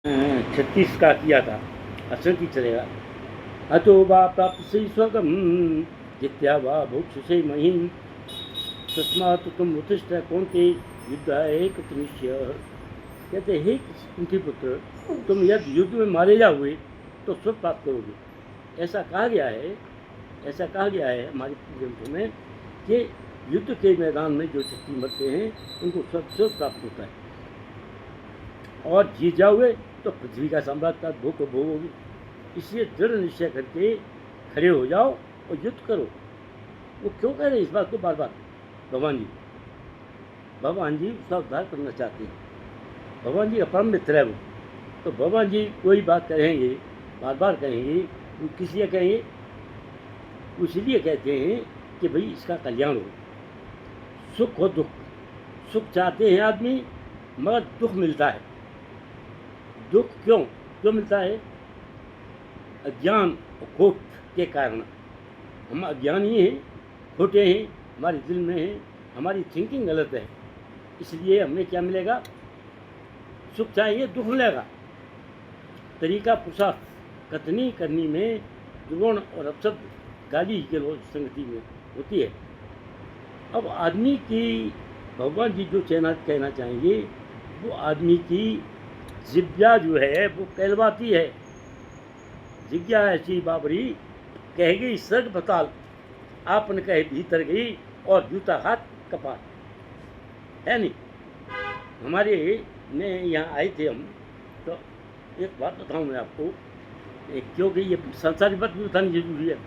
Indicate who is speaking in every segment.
Speaker 1: 36 का किया था, 68 चलेगा। अतो वा प्राप्त से स्वगम जित्या वा भोक्षसे महीम तस्मात् तुम उत्तिष्ठ कौन्ते युद्धाय कृतनिश्चय। कहते हे कुंती पुत्र, तुम यदि युद्ध में मारे जाओगे तो स्वर्ग प्राप्त करोगे। ऐसा कहा गया है, ऐसा कहा गया है हमारे ग्रंथों में कि युद्ध के मैदान में जो शक्ति मरते हैं उनको स्वर्ग प्राप्त होता है, और जीत जाओगे तो पृथ्वी का साम्राज्य भोग को भोगोगे। इसलिए दृढ़ निश्चय करके खड़े हो जाओ और युद्ध करो। वो क्यों कह रहे हैं इस बात को बार बार? भगवान जी उसका उद्धार करना चाहते हैं। भगवान जी का परम मित्र है वो। तो भगवान जी कोई बात कहेंगे, बार बार कहेंगे, वो किस लिए कहेंगे? इसलिए कहते हैं कि भाई इसका कल्याण हो, सुख हो दुख। सुख चाहते हैं आदमी मगर दुख मिलता है। दुख क्यों मिलता है? अज्ञान और खोट के कारण। हम अज्ञानी हैं, खोटे हैं, हमारे दिल में है, हमारी थिंकिंग गलत है। इसलिए हमें क्या मिलेगा? सुख चाहिए, दुख मिलेगा। तरीका पुरुषार्थ कथनी करनी में दुगुण और अपशब्द गाली के रोज संगति में होती है। अब आदमी की भगवान जी जो कहना चाहेंगे, वो आदमी की जिज्ञा जो है वो कहलवाती है। जिज्ञा ऐसी बाबरी कह गई सर्ग पताल, आपन कहे भीतर गई और जूता हाथ कपाल। है नहीं? हमारे में यहाँ आए थे हम, तो एक बात बताऊँ मैं आपको, क्योंकि ये संसारी बात भी बतानी जरूरी है।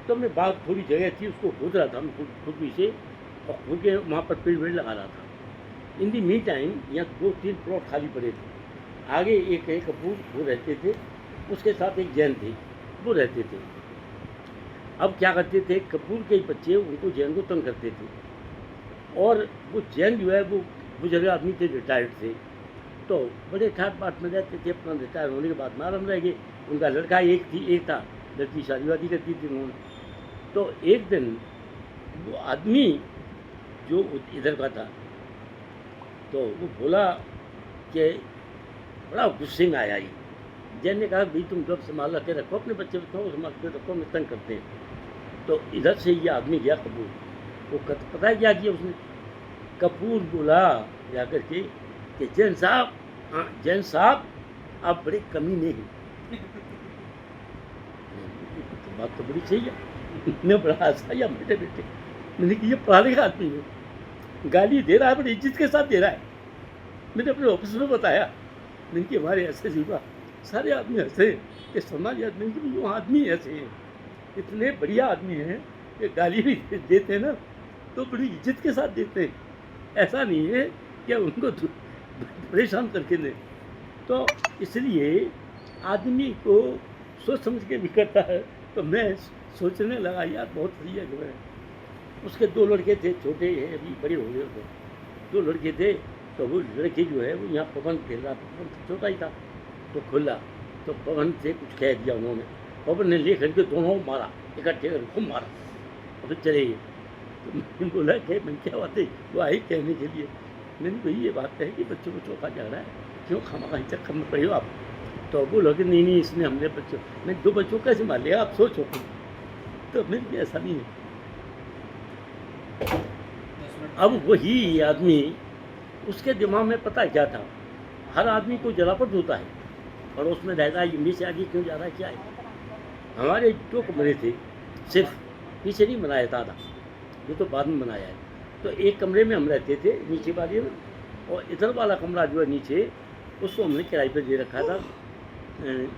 Speaker 1: तो मैं बात थोड़ी जगह थी उसको खोद रहा था, मैं खुद से, और खोद के वहाँ पर पेड़ लगा रहा था। इन दी मीन टाइम यहाँ 2-3 प्लॉट खाली पड़े थे। आगे एक कपूर वो रहते थे, उसके साथ एक जैन थे, वो रहते थे। अब क्या करते थे, कपूर के बच्चे उनको जैन को तंग करते थे, और वो जैन जो है वो बुजुर्ग आदमी थे, रिटायर्ड थे, तो बड़े ठाट बाट में रहते थे। अपना रिटायर होने के बाद में आराम रह गए। उनका लड़का एक था, लड़की शादी वादी करती थी उन्होंने। तो एक दिन वो आदमी जो इधर का था, तो वो बोला कि बड़ा गुस्से में आया। ये जैन ने कहा भाई तुम जब संभाल के रखो अपने बच्चे को, संभाल के रखो, मैं तंग करते हैं। तो इधर से ये आदमी गया कपूर, वो पता है क्या किया उसने? कपूर बोला जाकर के कि जैन साहब आप बड़े कमीने हैं। तो बात तो बड़ी सही है। मैं बड़ा हंसा बेटे मैंने कि ये पढ़ा लिखा आदमी है, गाली दे रहा है, बड़ी इज्जत के साथ दे रहा है। मैंने अपने ऑफिस में बताया, मैंने कि हमारे ऐसे जीवा सारे आदमी ऐसे, ये समाज आदमी कि वो आदमी ऐसे हैं, इतने बढ़िया आदमी हैं कि गाली भी देते हैं ना तो बड़ी इज्जत के साथ देते हैं। ऐसा नहीं है कि उनको परेशान करके दें। तो इसलिए आदमी को सोच समझ के भी करता है। तो मैं सोचने लगा यार बहुत सही है जो है। उसके 2 लड़के थे, छोटे हैं अभी, बड़े हो गए थे। 2 लड़के थे, तो वो लड़के जो है वो यहाँ पवन खेल रहा था, पवन छोटा ही था, तो खुला, तो पवन से कुछ कह दिया उन्होंने। पवन ने ले करके दोनों मारा, इकट्ठे खूब मारा, और फिर चले गए। तो मैंने बोला कि मैं क्या बात है? वो आई कहने के लिए। मैंने कही ये बात है कि बच्चों को चौका जा रहा है, क्यों खामा चक्कर में पड़े हो आप? तो वो लोग नहीं इसने हमने बच्चों, मैं 2 बच्चों कैसे मार लिया आप सोचो। तो मैंने ऐसा नहीं है। अब वही आदमी, उसके दिमाग में पता है क्या था? हर आदमी को जलापट होता है, पड़ोस में रहता है, इनमें से आगे क्यों जा रहा है, क्या है? हमारे 2 कमरे थे, सिर्फ पीछे नहीं बनाया था, ये तो बाद में बनाया है। तो एक कमरे में हम रहते थे नीचे वाले में, और इधर वाला कमरा जो है नीचे, उसको हमने किराए पर दे रखा था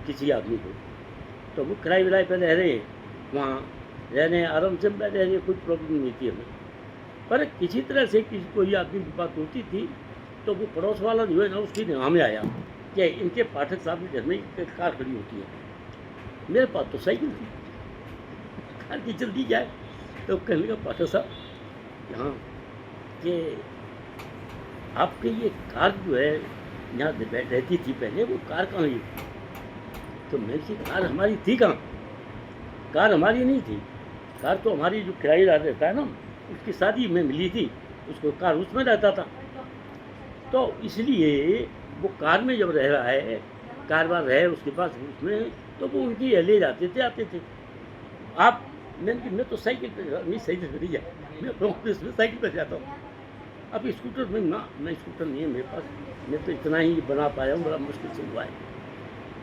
Speaker 1: किसी आदमी को। तो वो किराए पर रह रहे हैं, वहाँ रह रहे हैं, आराम से रह रहे हैं, कोई प्रॉब्लम नहीं थी हमें। पर किसी तरह से कोई आदमी की बात होती थी, तो वो पड़ोस वाला जो है ना उसकी निगाह में आया कि इनके पाठक साहब के घर में एक कार खड़ी होती है। मेरे पास तो साइकिल थी, कार की जल्दी जाए। तो कहने लगा पाठक साहब यहाँ कि आपके ये कार जो है यहाँ रहती थी पहले, वो कार कहाँ हुई? तो मेरी कार हमारी थी कहाँ? कार हमारी नहीं थी। कार तो हमारी जो किराएदार रहता है ना, उसकी शादी में मिली थी, उसको कार उसमें रहता था। तो इसलिए वो कार में जब रह रहा है, कारबार है उसके पास उसमें, तो वो उनकी ले जाते थे, आते थे। आप मैं तो साइकिल पे नहीं, साइकिल पे नहीं जा, मैं ऑफिस में साइकिल पे जाता हूँ। अब स्कूटर में ना, मैं स्कूटर नहीं है मेरे पास, मैं तो इतना ही बना पाया हूँ, बड़ा मुश्किल से हुआ है।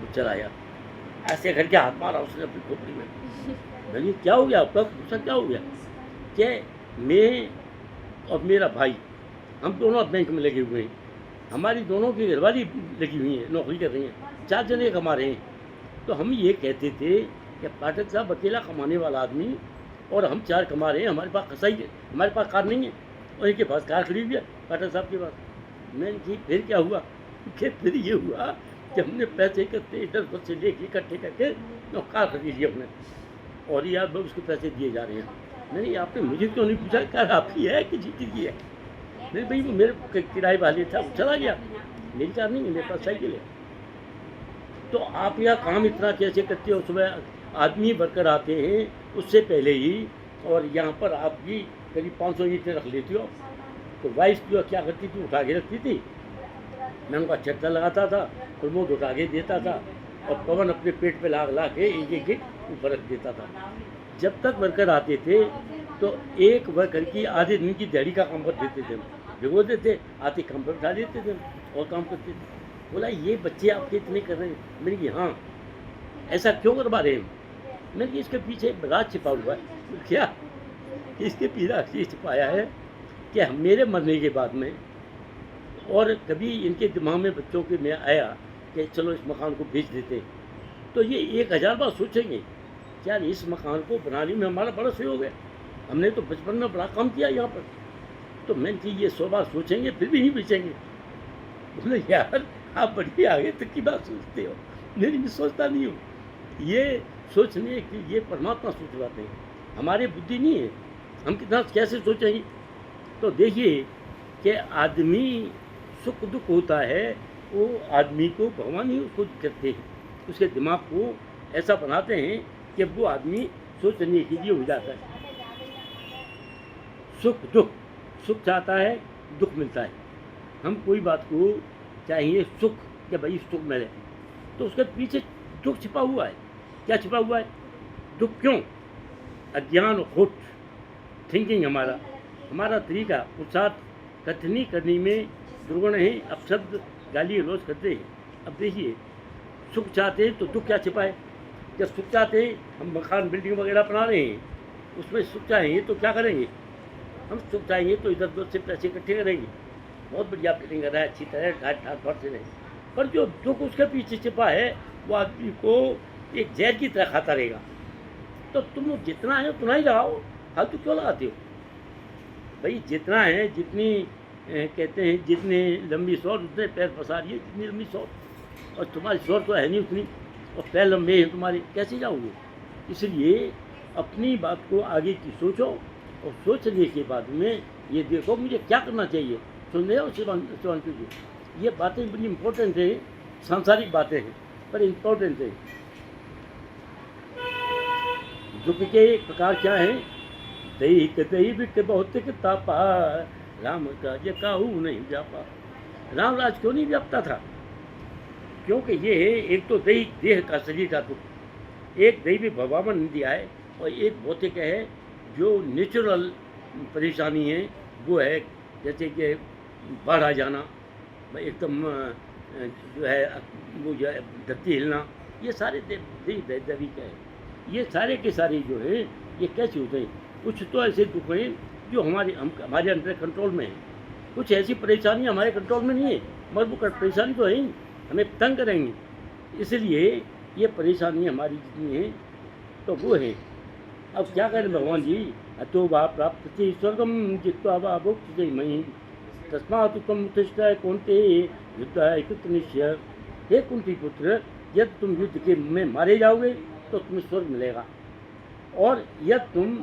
Speaker 1: वो चलाया, ऐसे करके हाथ मारा उसने अपनी खोपड़ी में। मैंने क्या हो गया आपका, पूछा क्या हो गया? क्या मैं और मेरा भाई, हम दोनों बैंक में लगे हुए हैं, हमारी दोनों की घरवाली लगी हुई है, नौकरी कर रही हैं, 4 जने कमा रहे हैं। तो हम ये कहते थे कि पाठक साहब अकेला कमाने वाला आदमी, और हम 4 कमा रहे हैं, हमारे पास कसाई, हमारे पास कार नहीं है, और इनके पास कार खड़ी हुई है पाठक साहब के पास। मैंने कि फिर क्या हुआ? कि फिर ये हुआ कि हमने पैसे इकट्ठे इधर उधर से लेके इकट्ठे करके कार खरीद ली अपने, और ये आप लोग उसको पैसे दिए जा रहे हैं। नहीं, आपने मुझे क्यों नहीं पूछा कार आपकी है कि जीती की है? नहीं भाई, वो मेरे किराए वाले था, वो चला गया, मेरी कार नहीं है, मेरे पास साइकिल है। तो आप यहाँ काम इतना कैसे करते हो? सुबह आदमी वर्कर आते हैं उससे पहले ही, और यहाँ पर आप भी करीब 500 ईंटें रख लेती हो। तो वाइफ जो क्या करती थी, उठा के रखती थी, मैं उनका चट्टा लगाता था, प्रमोद उठा के देता था, और पवन अपने पेट पे ला के एक एक ऊपर रख देता था। जब तक वर्कर आते थे तो एक वर्कर की आधे दिन की दिहाड़ी का काम कर देते थे, भिगो देते, आते काम पर उठा देते थे और काम करते थे। बोला ये बच्चे आपके इतने कर रहे हैं? मैंने कहा हाँ। ऐसा क्यों करवा रहे हैं? मैंने कहा इसके पीछे राज छिपा हुआ है। क्या? इसके पीछे राज छिपाया है कि मेरे मरने के बाद में, और कभी इनके दिमाग में बच्चों के में आया कि चलो इस मकान को बेच देते, तो ये 1000 बार सोचेंगे कि यार इस मकान को बनाने में हमारा बड़ा सहयोग है, हमने तो बचपन में बड़ा काम किया यहाँ पर। तो मैंने कि ये 100 बार सोचेंगे फिर भी नहीं बेचेंगे। बोले यार आप बड़ी आगे तक की बात सोचते हो, मेरी भी सोचता नहीं हूँ। ये सोचने की ये परमात्मा सोचवाते हैं, हमारे बुद्धि नहीं है, हम कितना कैसे सोचेंगे? तो देखिए कि आदमी सुख दुख होता है, वो आदमी को भगवान ही उसको करते हैं, उसके दिमाग को ऐसा बनाते हैं कि वो आदमी सोचने के लिए हो जाता है। सुख दुख, सुख चाहता है, दुख मिलता है। हम कोई बात को चाहिए सुख, कि भाई सुख मिले, तो उसके पीछे दुख छिपा हुआ है। क्या छिपा हुआ है? दुख क्यों? अज्ञान और खोट थिंकिंग, हमारा तरीका, पुरुषार्थ कथनी करने में दुर्गुण है, अपशब्द गाली गलौज करते हैं। अब देखिए, सुख चाहते हैं तो दुख क्या छिपा है? जब सुख चाहते हैं, हम मकान बिल्डिंग वगैरह बना रहे हैं, उसमें सुख चाहेंगे तो क्या करेंगे? हम सुख चाहेंगे तो इधर उधर से पैसे इकट्ठे करेंगे, बहुत बढ़िया बिल्डिंग कर रहा है, अच्छी तरह घाट ठाट भर से रहेंगे। पर जो दुख उसके पीछे छिपा है, वो आदमी को एक जहर की तरह खाता रहेगा। तो तुम जितना है उतना ही लगाओ, फालतू क्यों लगाते हो? भाई जितना है, जितनी कहते हैं जितने लंबी सौर उतने पैर पसारिए, जितनी लंबी सौर, और तुम्हारी सौर तो है नहीं उतनी, और पैर लंबे हैं तुम्हारे, कैसे जाओगे? इसलिए अपनी बात को आगे की सोचो, और सोचने के बाद में ये देखो मुझे क्या करना चाहिए, सुन रहे हो शिवांशु जी? ये बातें बड़ी इम्पोर्टेंट है, सांसारिक बातें हैं पर इम्पोर्टेंट है। दुख के प्रकार क्या हैं? दैविक भौतिक तापा, राम काज काहू नहीं व्यापा। राम राज क्यों नहीं व्यापता था? क्योंकि ये एक तो दैहिक देह का शरीर का दुख, एक दैविक भगवान ने दिया है, और एक भौतिक है जो नेचुरल परेशानी है, वो है जैसे कि बाढ़ आ जाना, एकदम जो है वो जो है धरती हिलना, ये सारे दैविक है। ये सारे के सारे जो है ये कैसे होते हैं? कुछ तो ऐसे दुख हैं जो हमारे अंडर कंट्रोल में है, कुछ ऐसी परेशानियाँ हमारे कंट्रोल में नहीं है, मगर वो परेशानी तो है ही, हमें तंग करेंगी। इसलिए ये परेशानी हमारी जितनी है तो वो है। अब क्या करें भगवान जी? अतो वा प्राप्त स्वर्गम जित्वा वा भुक्त मही, तस्मात् तुम उत्तिष्ठ कौन्ते युद्धाय कृतनिश्चय। हे कुंती पुत्र, यदि तुम युद्ध के में मारे जाओगे तो तुम्हें स्वर्ग मिलेगा, और यदि तुम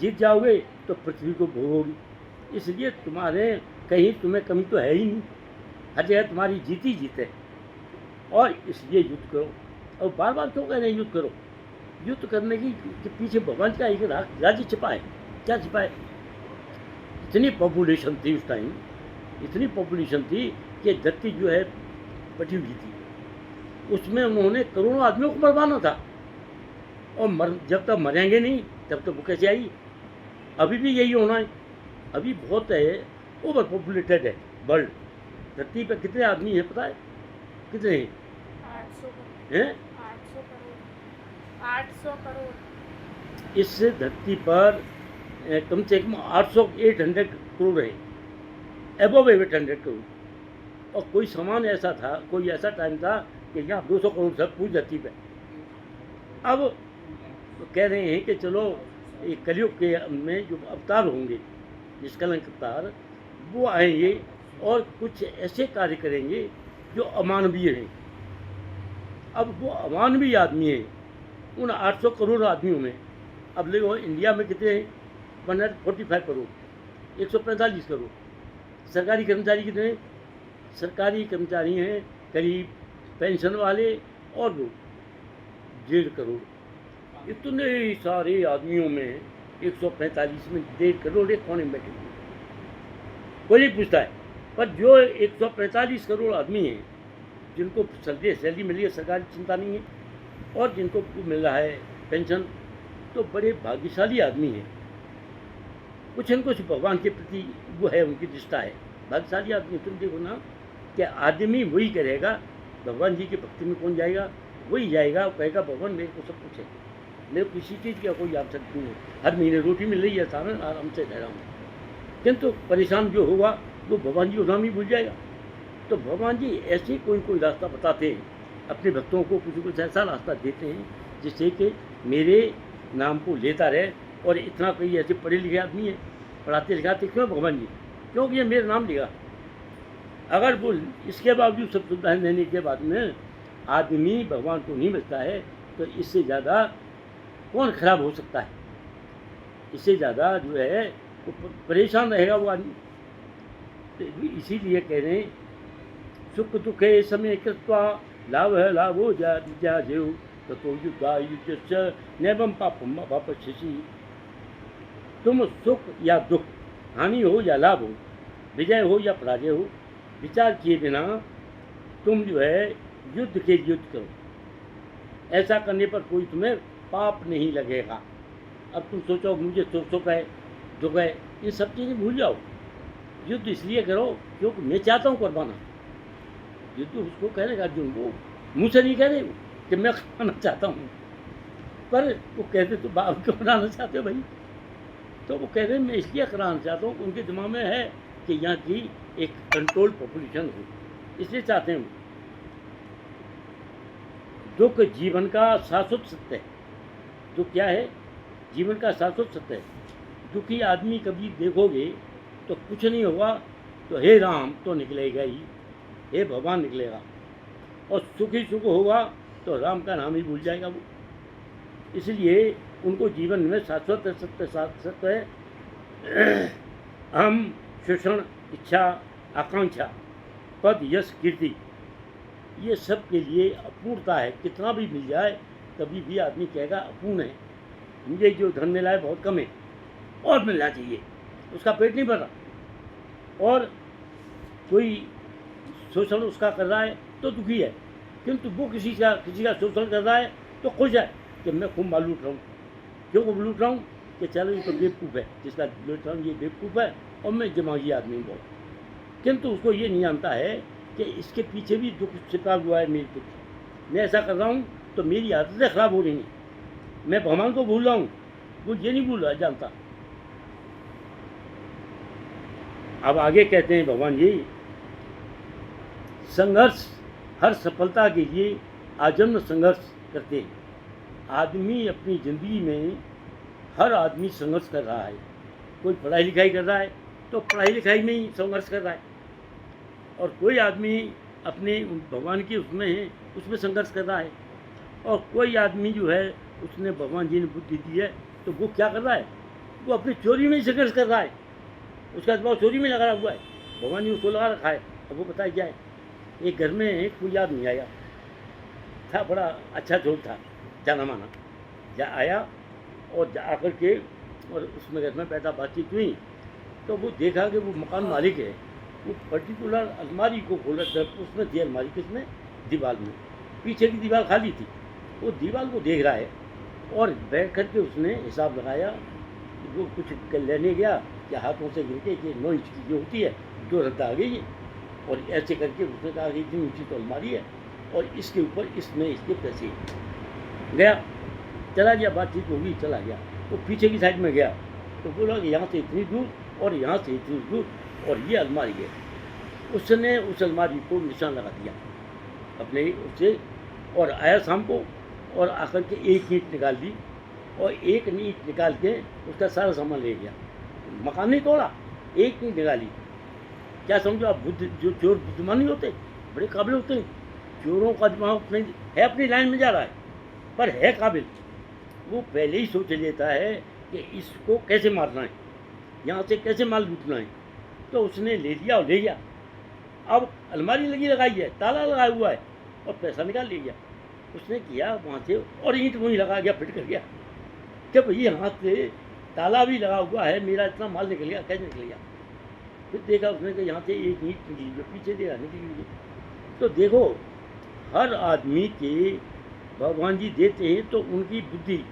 Speaker 1: जीत जाओगे तो पृथ्वी को भोगोगी। इसलिए तुम्हारे कहीं तुम्हें कमी तो है ही नहीं, हर जगह तुम्हारी जीत ही जीत है, और इसलिए युद्ध करो। और बार बार क्यों कह रहे हैं युद्ध करो? युद्ध करने के पीछे भगवान का एक राज्य छिपा है। क्या छिपा है? इतनी पॉपुलेशन थी उस टाइम, इतनी पॉपुलेशन थी कि धरती जो है बटी हुई थी, उसमें उन्होंने करोड़ों आदमियों को मरवाना था, और जब तक मरेंगे नहीं तब तक वो कैसे आई। अभी भी यही होना है। अभी बहुत है, ओवर पॉपुलेटेड है वर्ल्ड। धरती पर कितने आदमी हैं पता है? कितने हैं?
Speaker 2: 800
Speaker 1: हैं?
Speaker 2: 800 करोड़।
Speaker 1: इस धरती पर कम से कम 800 करोड़ है, एबव 800 करोड़। और कोई सामान ऐसा था, कोई ऐसा टाइम था कि यहाँ 200 करोड़ सब पूरी धरती पे। अब कह रहे हैं कि चलो ये कलयुग के में जो अवतार होंगे, निष्कलंक अवतार, वो आएंगे और कुछ ऐसे कार्य करेंगे जो अमानवीय हैं। अब वो अमानवीय आदमी हैं उन 800 करोड़ आदमियों में। अब देखो इंडिया में कितने हैं? 145 करोड़, 145 करोड़। सरकारी कर्मचारी कितने हैं? सरकारी कर्मचारी हैं करीब, पेंशन वाले और लोग 1.5 करोड़। इतने सारे आदमियों में 145 में 1.5 करोड़ एक कोने में बैठे हुए, कोई नहीं पूछता है। पर जो 145 करोड़ आदमी हैं जिनको सैलरी मिल रही है, सरकारी चिंता नहीं है, और जिनको मिल रहा है पेंशन, तो बड़े भाग्यशाली आदमी हैं। कुछ न कुछ भगवान के प्रति वो है, उनकी निष्ठा है, भाग्यशाली आदमी। तुम देखो ना कि आदमी वही करेगा, भगवान जी की भक्ति में कौन जाएगा? वही जाएगा, वो कहेगा भगवान मेरे को सब कुछ है, मेरे को किसी चीज़ की कोई आवश्यकता नहीं है, हर महीने रोटी मिल रही है, सारा आराम से रह रहा हूँ। किंतु परेशान जो होगा वो भगवान जी को नाम ही भूल जाएगा। तो भगवान जी ऐसे कोई रास्ता बताते हैं अपने भक्तों को, कुछ ऐसा रास्ता देते हैं जिससे कि मेरे नाम को लेता रहे। और इतना कोई ऐसे पढ़े लिखे आदमी है, पढ़ाते लिखाते क्यों भगवान जी? क्योंकि ये मेरा नाम लिखा। अगर वो इसके बावजूद सब सुविधाएं देने के बाद में आदमी भगवान को नहीं मिलता है, तो इससे ज़्यादा कौन खराब हो सकता है? इससे ज़्यादा जो है वो परेशान रहेगा वो आदमी। तो इसीलिए कह रहे हैं सुख दुखे समय कृत्वा लाभ है लाभो जा जेव तो युद्ध नैवम पापम वापसी। तुम सुख या दुख, हानि हो या लाभ हो, विजय हो या पराजय हो, विचार किए बिना तुम जो है युद्ध के युद्ध करो। ऐसा करने पर कोई तुम्हें पाप नहीं लगेगा। अब तुम सोचो मुझे सुख है दुख है, ये सब चीज़ें भूल जाओ। युद्ध इसलिए करो क्योंकि मैं चाहता हूँ करवाना। युद्ध उसको कहने का अर्जुन को मुँह से नहीं कह रहे कि मैं खाना चाहता हूँ, पर वो कहते तो बाप क्यों बनाना चाहते हो भाई? तो वो कह रहे हैं मैं इसलिए कराना चाहता हूँ, उनके दिमाग में है कि यहाँ की एक कंट्रोल पॉपुलेशन हो, इसलिए चाहते हैं। दुख जीवन का शाश्वत सत्य है। दुख क्या है? जीवन का शाश्वत सत्य है। दुखी आदमी कभी देखोगे तो कुछ नहीं होगा तो हे राम तो निकलेगा ही, हे भगवान निकलेगा। और सुखी सुख होगा तो राम का नाम ही भूल जाएगा वो। इसलिए उनको जीवन में शाश्वत सत्य है। हम शोषण, इच्छा, आकांक्षा, पद, यश, कीर्ति, ये सब के लिए अपूर्णता है। कितना भी मिल जाए कभी भी आदमी कहेगा अपूर्ण है, मुझे जो धन मिला है बहुत कम है, और मिलना चाहिए। उसका पेट नहीं भर रहा। और कोई शोषण उसका कर रहा है तो दुखी है, किंतु वो किसी का शोषण कर रहा है तो खुश है कि मैं खूब माल लूट रहा हूँ। क्यों खूब लूट रहा हूँ? कि चलो ये तो बेवकूफ़ है, जिसका लूट रहा हूँ ये बेवकूफ़ है और मैं दिमागी आदमी बहुत। किंतु उसको ये नहीं जानता है कि इसके पीछे भी दुख छिपा हुआ है। मेरे दुख मैं ऐसा कर रहा हूँ तो मेरी आदतें ख़राब हो रही हैं, मैं भगवान को भूल रहा हूँ, वो ये नहीं भूल रहा जानता। अब आगे कहते हैं भगवान जी, संघर्ष, हर सफलता के लिए आजन्म संघर्ष करते हैं। आदमी अपनी ज़िंदगी में हर आदमी संघर्ष कर रहा है। कोई पढ़ाई लिखाई कर रहा है तो पढ़ाई लिखाई में ही संघर्ष कर रहा है, और कोई आदमी अपने भगवान की उसमें है उसमें संघर्ष कर रहा है। और कोई आदमी जो है उसने भगवान जी ने बुद्धि दी है तो वो क्या कर रहा है? वो अपनी चोरी में ही संघर्ष कर रहा है, उसका दिमाग चोरी में लगा हुआ है। भगवान जी उसको लगा रखा है। अब वो बताया क्या है? एक घर में कोई आदमी आया था, बड़ा अच्छा जोड़ था, जाना माना आया, और जा आकर के और उसमें घर में बैठा, बातचीत हुई तो वो देखा कि वो मकान मालिक है। वो पर्टिकुलर अलमारी को खोला, उसमें थी अलमारी, किसमें? दीवार में पीछे की दीवार खाली थी, वो दीवार को देख रहा है और बैठ कर के उसने हिसाब लगाया कि वो कुछ लेने गया कि हाथों से गिर के कि 9 इंच की जो होती है 2 रद्द आ गई है, और ऐसे करके उसने कहा कि इतनी ऊँची तो अलमारी है और इसके ऊपर इसमें इसके पैसे गया, चला गया, बातचीत होगी, चला गया। वो पीछे की साइड में गया तो बोला कि यहाँ से इतनी दूर और यहाँ से इतनी दूर और ये अलमारी है। उसने उस अलमारी को निशान लगा दिया अपने उससे और आया शाम को और आकर के एक ईंट निकाल दी और एक ईंट निकाल के उसका सारा सामान ले गया। मकान नहीं तोड़ा, एक ईंट निकाली। क्या समझो आप, बुद्ध जो चोर बुद्धिमान नहीं होते, बड़े काबिल होते हैं। चोरों का दिमाग अपने है, अपनी लाइन में जा रहा है पर है काबिल। वो पहले ही सोच लेता है कि इसको कैसे मारना है, यहाँ से कैसे माल लूटना है। तो उसने ले लिया और ले गया। अब अलमारी लगाई है, ताला लगाया हुआ है और पैसा निकाल ले गया। उसने किया वहाँ से और ईंट वहीं लगा गया, फिट कर गया। जब ये हाथ से ताला भी लगा हुआ है, मेरा इतना माल निकल गया, कैसे निकल गया। फिर देखा उसने कि यहाँ से एक ईंट निकली है, पीछे देखा निकली हुई है। तो देखो, हर आदमी के भगवान जी देते हैं तो उनकी बुद्धि,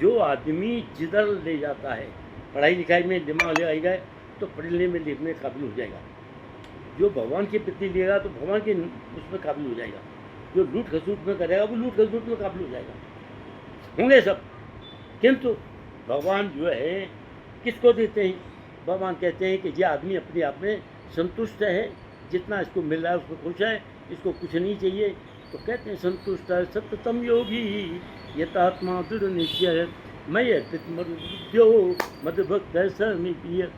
Speaker 1: जो आदमी जिधर ले जाता है, पढ़ाई लिखाई में दिमाग ले गए तो पढ़ने में लिखने काबिल हो जाएगा। जो भगवान के प्रति लेगा तो भगवान के उसमें काबिल हो जाएगा। जो लूट खसूट में करेगा वो लूट खसूट में काबिल हो जाएगा। होंगे सब, किंतु भगवान जो है किसको देते हैं? भगवान कहते हैं कि ये आदमी अपने आप में संतुष्ट है, जितना इसको मिल रहा है उसको खुश है, इसको कुछ नहीं चाहिए। तो कहते हैं संतुष्ट है सत्यतम योगी यथात्मा दृढ़ निश्चय मय मृत्यो मधुभक्त समीपीय।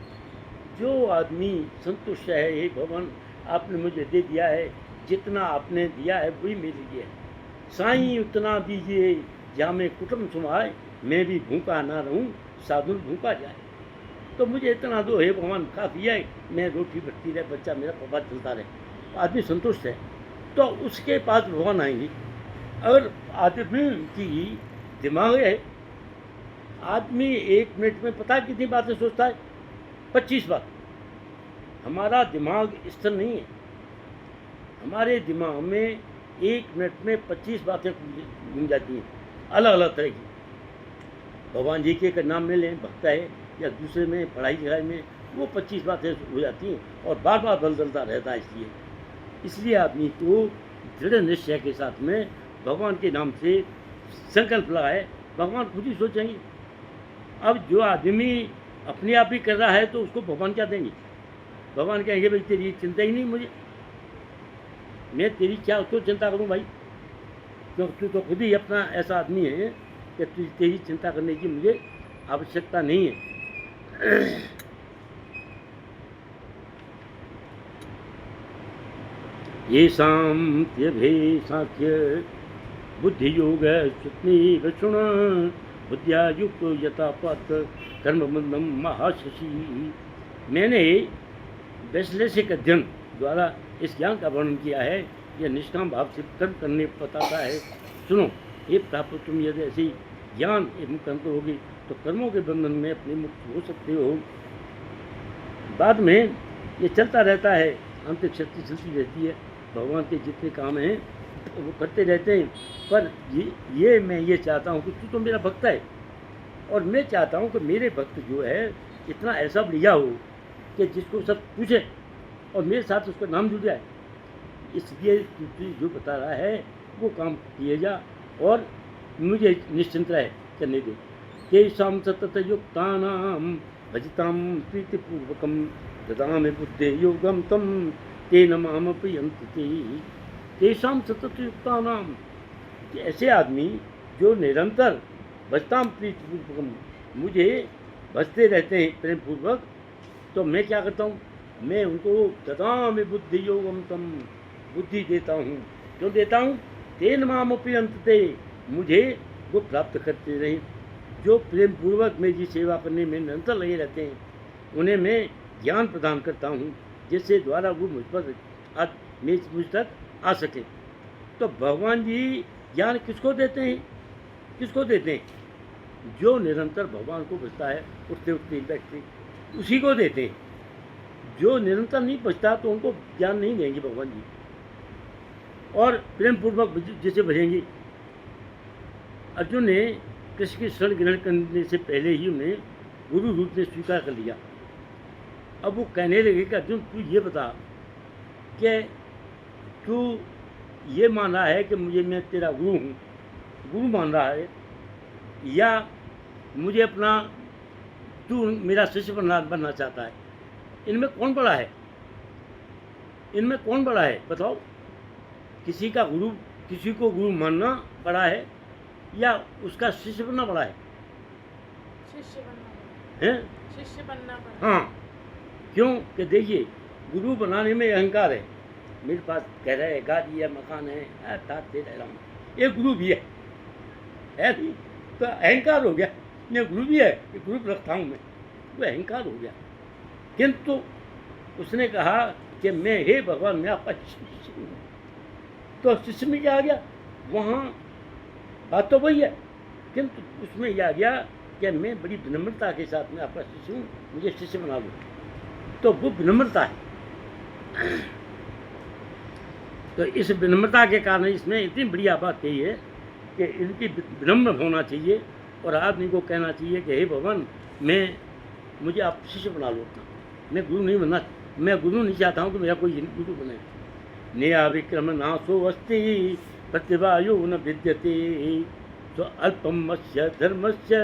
Speaker 1: जो आदमी संतुष्ट है, हे भगवान आपने मुझे दे दिया है, जितना आपने दिया है वही मेरे लिए है। साईं उतना दीजिए जहाँ मैं कुटुम्ब सुमाए, मैं भी भूखा ना रहूं साधु भूखा जाए। तो मुझे इतना दो हे भगवान, काफ़ी है, मैं रोटी बढ़ती रहे, बच्चा मेरा पपा चलता रहे। आदमी संतुष्ट है तो उसके पास भगवान आएंगे। अगर आदमी की दिमाग है, आदमी 1 मिनट में पता कितनी बातें सोचता है? 25 बात। हमारा दिमाग स्थिर नहीं है। हमारे दिमाग में 1 मिनट में 25 बातें घूम जाती हैं, अलग अलग तरह की। भगवान जी के नाम में लें, भक्त है या दूसरे में पढ़ाई लिखाई में, वो 25 बातें हो जाती हैं और बार बार बदलता रहता है। इसलिए आदमी को दृढ़ निश्चय के साथ में भगवान के नाम से संकल्प लगाए, भगवान खुद ही सोचेंगे। अब जो आदमी अपने आप ही कर रहा है तो उसको भगवान क्या देंगे? भगवान कहेंगे भाई तेरी चिंता ही नहीं मुझे, मैं तेरी क्या तो चिंता करूं भाई, क्योंकि तू तो खुद ही अपना ऐसा आदमी है कि तेरी चिंता करने की मुझे आवश्यकता नहीं है। ये साम्य सांख्य बुद्धि योग सुतनी विष्णु बुद्धिया युक्त यथापत कर्म बंधम महाशशि। मैंने वैश्लेषिक अध्ययन द्वारा इस ज्ञान का वर्णन किया है। यह निष्काम भाव से कर्म करने बताता है। सुनो, ये प्राप्त तुम यदि ऐसी ज्ञान एवं कर्म करोगे तो कर्मों के बंधन में अपने मुक्त हो सकते हो। बाद में ये चलता रहता है, अंतिम शक्ति चलती रहती है। भगवान के जितने काम हैं वो करते रहते हैं। पर ये मैं ये चाहता हूँ कि तू तो मेरा भक्त है और मैं चाहता हूँ कि मेरे भक्त जो है इतना ऐसा बढ़िया हो कि जिसको सब पूछे और मेरे साथ उसका नाम जुड़ जाए। इसलिए तू जो बता रहा है वो काम किए जा और मुझे निश्चिंत रहे करने दे। तेषां सतत युक्तानां भजतां प्रीतिपूर्वकं ददामि बुद्धे योगं तं तेन माम प्रियन्ति ते। तेषां सतत युक्तानां, ऐसे आदमी जो निरंतर भजतां प्रीतिपूर्वकं, मुझे भजते रहते हैं प्रेम पूर्वक, तो मैं क्या करता हूँ? मैं उनको ददामि बुद्धि योगम तम, बुद्धि देता हूँ। क्यों देता हूँ? तेन माम प्रियन्ति ते, मुझे वो प्राप्त करते रहे। जो प्रेम पूर्वक मेरी सेवा करने में निरंतर लगे रहते हैं उन्हें मैं ज्ञान प्रदान करता हूँ, जिससे द्वारा वो मुझ तक आ सके। तो भगवान जी ज्ञान किसको देते हैं? किसको देते हैं? जो निरंतर भगवान को भजता है, उठते उठते बैठते, उसी को देते हैं। जो निरंतर नहीं भजता तो उनको ज्ञान नहीं देंगे भगवान जी। और प्रेम पूर्वक जैसे भजेंगे। अर्जुन ने कृष्ण की शरण ग्रहण करने से पहले ही उन्हें गुरु रूप में स्वीकार कर लिया। अब वो कहने लगे कि अर्जुन तू ये बता कि तू ये मान रहा है कि मैं तेरा गुरु हूँ, गुरु मान रहा है, या मुझे अपना तू मेरा शिष्य बनना चाहता है? इनमें कौन बड़ा है? इनमें कौन बड़ा है बताओ? किसी को गुरु मानना बड़ा है या उसका शिष्य बनना बड़ा है?
Speaker 2: शिष्य बनना
Speaker 1: हैं?
Speaker 2: शिष्य बनना पड़ा।
Speaker 1: हाँ, क्यों कि देखिए गुरु बनाने में अहंकार है। मेरे पास कह रहा है गाड़ी है, मकान है, दे रहा हूँ, ये गुरु भी है नहीं? तो अहंकार हो गया। ये गुरु भी है, ये गुरु रखता हूँ मैं, वो अहंकार हो गया। किंतु उसने कहा कि मैं हे भगवान मैं आपका शिष्य हूँ, तो शिष्य में क्या आ गया? वहाँ बात तो वही है, किंतु उसमें यह आ गया कि मैं बड़ी विनम्रता के साथ में आपका शिष्य हूँ, मुझे शिष्य बना लो। तो वो विनम्रता है। तो इस विनम्रता के कारण इसमें इतनी बढ़िया बात कही है कि इनकी विनम्र होना चाहिए और आदमी को कहना चाहिए कि हे भगवान मुझे आप शिष्य बना लो। मैं गुरु नहीं बनना, मैं गुरु नहीं चाहता हूँ कि मेरा कोई गुरु बने। नेहा विक्रम नाशो अस्ति प्रतिभायो न विद्यते तो अल्पमस्य धर्मस्य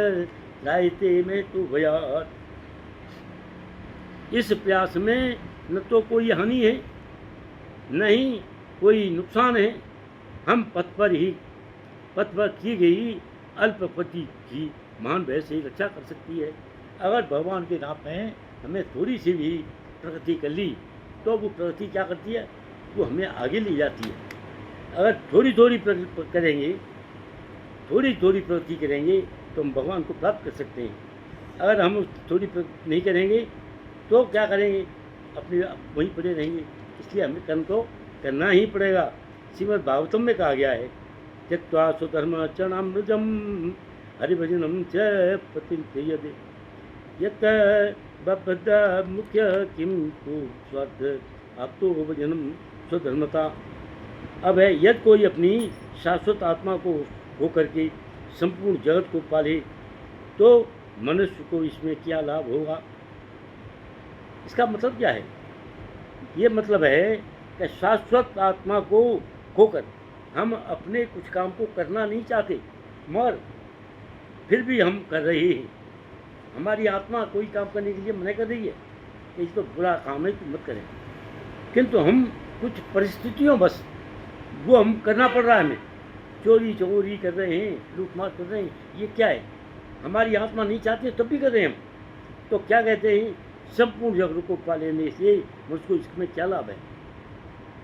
Speaker 1: रायते में तो भयात्। इस प्रयास में न तो कोई हानि है न ही कोई नुकसान है। हम पथ पर की गई अल्पपति की महान भय से रक्षा कर सकती है। अगर भगवान के नाम में हमें थोड़ी सी भी प्रगति कर ली तो वो प्रगति क्या करती है? वो हमें आगे ले जाती है। अगर थोड़ी करेंगे, थोड़ी प्रगति करेंगे तो हम भगवान को प्राप्त कर सकते हैं। अगर हम थोड़ी प्रगति नहीं करेंगे तो क्या करेंगे? अपने वहीं पड़े रहेंगे। इसलिए हमें कर्म तो करना ही पड़ेगा। श्रीमद् भागवतम में कहा गया है त्यक्त्वा स्वधर्माचरणमृजम हरिभजनम च प्रतियदे यत् बद्ध मुख्य किम को स्वार्थ आप तो भजनम स्वधर्मता। अब है यदि कोई अपनी शाश्वत आत्मा को होकर के संपूर्ण जगत को पाले तो मनुष्य को इसमें क्या लाभ होगा? इसका मतलब क्या है? ये मतलब है कि शाश्वत आत्मा को खोकर हम अपने कुछ काम को करना नहीं चाहते, मगर फिर भी हम कर रहे हैं। हमारी आत्मा कोई काम करने के लिए मना कर रही है कि ये तो बुरा काम है, तुम मत करें, किंतु हम कुछ परिस्थितियों बस वो हम करना पड़ रहा है। हमें चोरी कर रहे हैं, लूटमार कर रहे हैं, ये क्या है? हमारी आत्मा नहीं चाहती तब भी कर रहे हैं हम। तो क्या कहते हैं? संपूर्ण जगत को पा लेने से मुझको इसमें क्या लाभ है?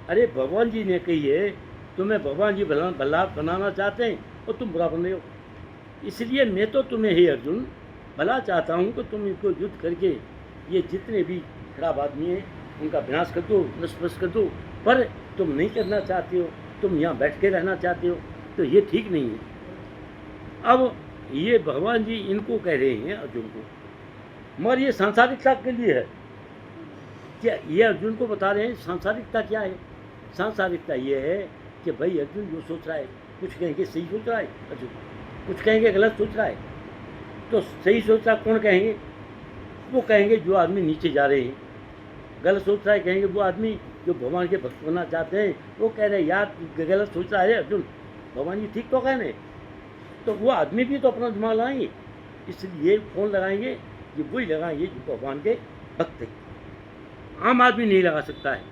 Speaker 1: अरे भगवान जी ने कही है तुम्हें भगवान जी भला बनाना चाहते हैं और तुम बुरा बन रहे हो। इसलिए मैं तो तुम्हें हे अर्जुन भला चाहता हूँ कि तुम इनको युद्ध करके ये जितने भी खराब आदमी हैं उनका विनाश कर दो, नष्ट कर दो, पर तुम नहीं करना चाहते हो, तुम यहाँ बैठ के रहना चाहते हो, तो ये ठीक नहीं है। अब ये भगवान जी इनको कह रहे हैं अर्जुन को, मगर ये सांसारिकता के लिए है। क्या ये अर्जुन को बता रहे हैं सांसारिकता क्या है? सांसारिकता ये है कि भाई अर्जुन जो सोच रहा है, कुछ कहेंगे सही सोच रहा है अर्जुन, कुछ कहेंगे गलत सोच रहा है। तो सही सोच रहा कौन कहेंगे? वो कहेंगे जो आदमी नीचे जा रहे हैं। गलत सोच रहा है कहेंगे वो आदमी जो भगवान के भक्त बनना चाहते हैं। वो कह रहे हैं यार गलत सोच रहा है अर्जुन, भगवान जी ठीक तो कह रहे हैं। तो वो आदमी भी तो अपना दिमाग लगाएंगे। इसलिए कौन लगाएंगे? ये वही लगाएंगे जो भगवान के भक्त हैं। आम आदमी नहीं लगा सकता है।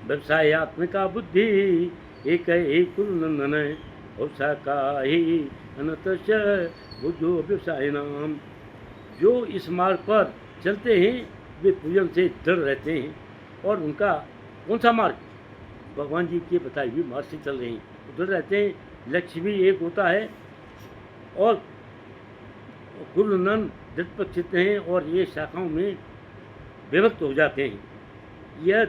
Speaker 1: व्यवसायत्मिका बुद्धि एक कुरुनंदन व्यवसाय का ही अनत बुद्धो व्यवसाय नाम। जो इस मार्ग पर चलते हैं वे पूजन से दृढ़ रहते हैं। और उनका कौन सा मार्ग? भगवान जी के बताए हुए मार्ग से चल रहे हैं, दृढ़ रहते हैं। लक्ष्य भी एक होता है और कुरुनंदन दृढ़ हैं और ये शाखाओं में विभक्त हो जाते हैं। यह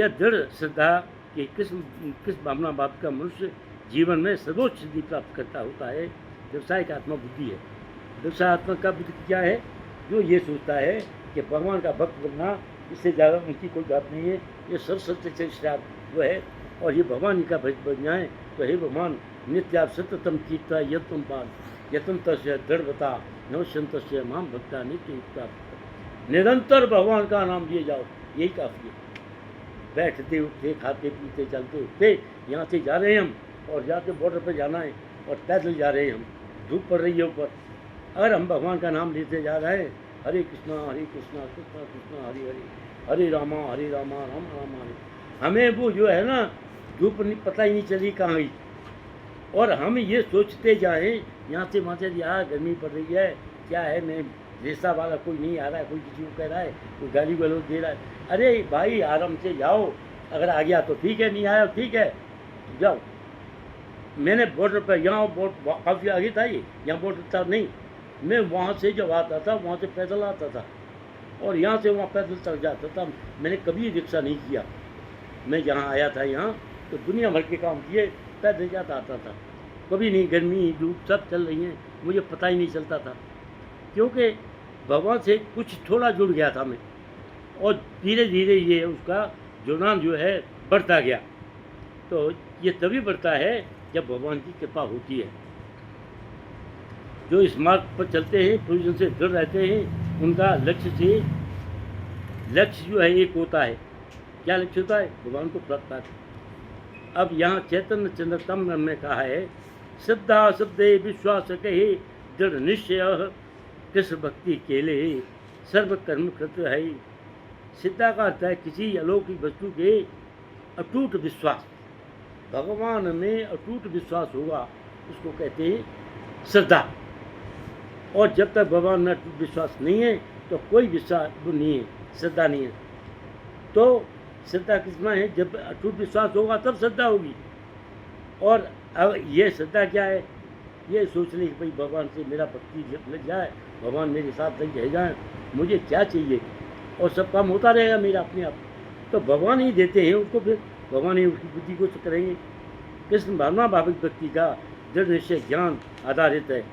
Speaker 1: दृढ़ श्रद्धा कि किस भावना बाप का मनुष्य जीवन में सर्वोच्च सिद्धि प्राप्त करता होता है। व्यवसाय का आत्मा बुद्धि है। व्यवसाय आत्मा का बुद्धि क्या है? जो ये सोचता है कि भगवान का भक्त बनना इससे ज़्यादा उनकी कोई बात नहीं है। ये सरस्वती से श्राप वो है, और ये भगवान जी का भजन बन जाए तो हे भगवान नित्या सततम कीर्ता यत्न पान यत्न तस्य दृढ़ता नवशंत माम भक्ता नित्य युक्ता। निरंतर भगवान का नाम लिए जाओ, यही काफ़ी है। बैठते उठते खाते पीते चलते उठते यहाँ से जा रहे हैं हम, और जाके बॉर्डर पर जाना है, और पैदल जा रहे हैं हम, धूप पड़ रही है ऊपर, अगर हम भगवान का नाम लेते जा रहे हैं, हरे कृष्णा कृष्णा कृष्णा हरे हरे, हरे रामा रामा रामा हरे, हमें वो जो है ना धूप पता ही नहीं चली कहाँ गई। और हम ये सोचते जाएं यहाँ से वहाँ से, यार गर्मी पड़ रही है, क्या है, मैं रेसा वाला कोई नहीं आ रहा है, कोई किसी को कह रहा है, कोई गाली गलौज दे रहा है, अरे भाई आराम से जाओ, अगर आ गया तो ठीक है, नहीं आया तो ठीक है, जाओ। मैंने बॉर्डर पर यहाँ बोर्ड काफ़ी आगे था, ये यहाँ बॉर्डर था नहीं, मैं वहाँ से जब आता था वहाँ से पैदल आता था, और यहाँ से वहाँ पैदल चल जाता था। मैंने कभी रिक्शा नहीं किया। मैं जहाँ आया था यहाँ तो दुनिया भर के काम किए, पैदल जाता आता था, कभी नहीं। गर्मी धूप सब चल रही हैं, मुझे पता ही नहीं चलता था, क्योंकि भगवान से कुछ थोड़ा जुड़ गया था मैं, और धीरे धीरे ये उसका जुड़ान जो है बढ़ता गया। तो ये तभी बढ़ता है जब भगवान की कृपा होती है। जो इस मार्ग पर चलते हैं, प्रयोजन से जुड़ रहते हैं, उनका लक्ष्य जो है एक होता है। क्या लक्ष्य होता है? भगवान को प्राप्त करना। अब यहाँ चैतन्य चंद्रतम में कहा है, श्रद्धा शब्दे विश्वास कहे दृढ़ निश्चय कृष्ण भक्ति केले सर्व कर्म कृत है। श्रद्धा का अर्थ है किसी अलौकिक वस्तु के अटूट विश्वास। भगवान में अटूट विश्वास होगा उसको कहते हैं श्रद्धा। और जब तक भगवान में अटूट विश्वास नहीं है तो कोई विश्वास नहीं है, श्रद्धा नहीं है। तो श्रद्धा किसमें है? जब अटूट विश्वास होगा तब श्रद्धा होगी। और अब ये श्रद्धा क्या है? ये सोच ले कि भाई भगवान से मेरा भक्ति लग जाए, भगवान मेरे साथ लग रह जाए, मुझे क्या चाहिए, और सब काम होता रहेगा मेरा अपने आप। तो भगवान ही देते हैं उसको, फिर भगवान ही उसकी बुद्धि को करेंगे। कृष्ण भावना भाविक व्यक्ति का दृढ़ निश्चय ज्ञान आधारित है।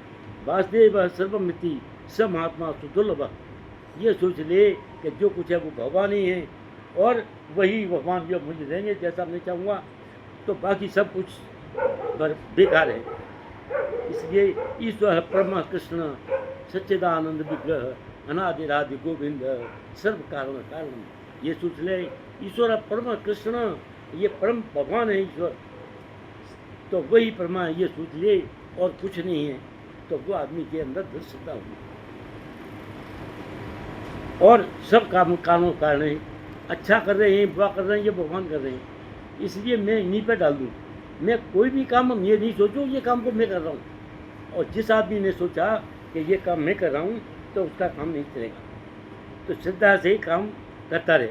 Speaker 1: वासुदेव सर्वमिति स महात्मा सुदुर्लभ। ये सोच ले कि जो कुछ है वो भगवान ही है, और वही भगवान जो मुझे देंगे जैसा मैं चाहूँगा, तो बाकी सब कुछ बेकार है। इसलिए ईश्वर परम कृष्ण सच्चिदानंद विग्रह अनादिरादि गोविंद सर्व कारण कारण। ये सोच ले ईश्वर परम कृष्ण, ये परम भगवान है ईश्वर, तो वही परमा है, ये सोच ले, और कुछ नहीं है। तो वो आदमी के अंदर दृढ़ श्रद्धा होगी। और सब काम कानों कारण है, अच्छा कर रहे हैं बुरा कर रहे हैं, ये भगवान कर रहे हैं। इसलिए मैं इन्हीं पर डाल दूँ। मैं कोई भी काम ये नहीं सोचूं ये काम को मैं कर रहा हूँ, और जिस आदमी ने सोचा कि ये काम मैं कर रहा हूँ तो उसका काम नहीं चलेगा। तो श्रद्धा से काम करता रहे,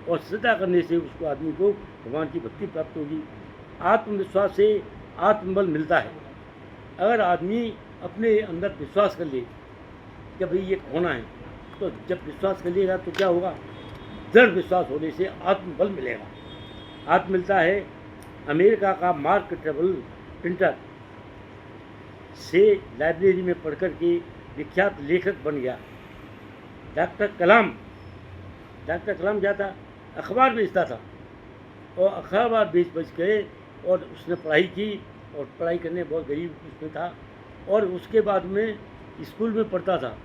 Speaker 1: और श्रद्धा करने से उसको आदमी को भगवान की भक्ति प्राप्त होगी। आत्मविश्वास से आत्मबल मिलता है। अगर आदमी अपने अंदर विश्वास कर ले कि भाई ये होना है, तो जब विश्वास कर लेगा तो क्या होगा? दृढ़ विश्वास होने से आत्मबल मिलेगा। आत्म मिलता है। अमेरिका का मार्क ट्वेन प्रिंटर से लाइब्रेरी में पढ़कर के विख्यात लेखक बन गया। डॉक्टर कलाम क्या था? अखबार बेचता था, और अखबार बेच के, और उसने पढ़ाई की, और पढ़ाई करने बहुत गरीब उसमें था। और उसके बाद में स्कूल में पढ़ता था।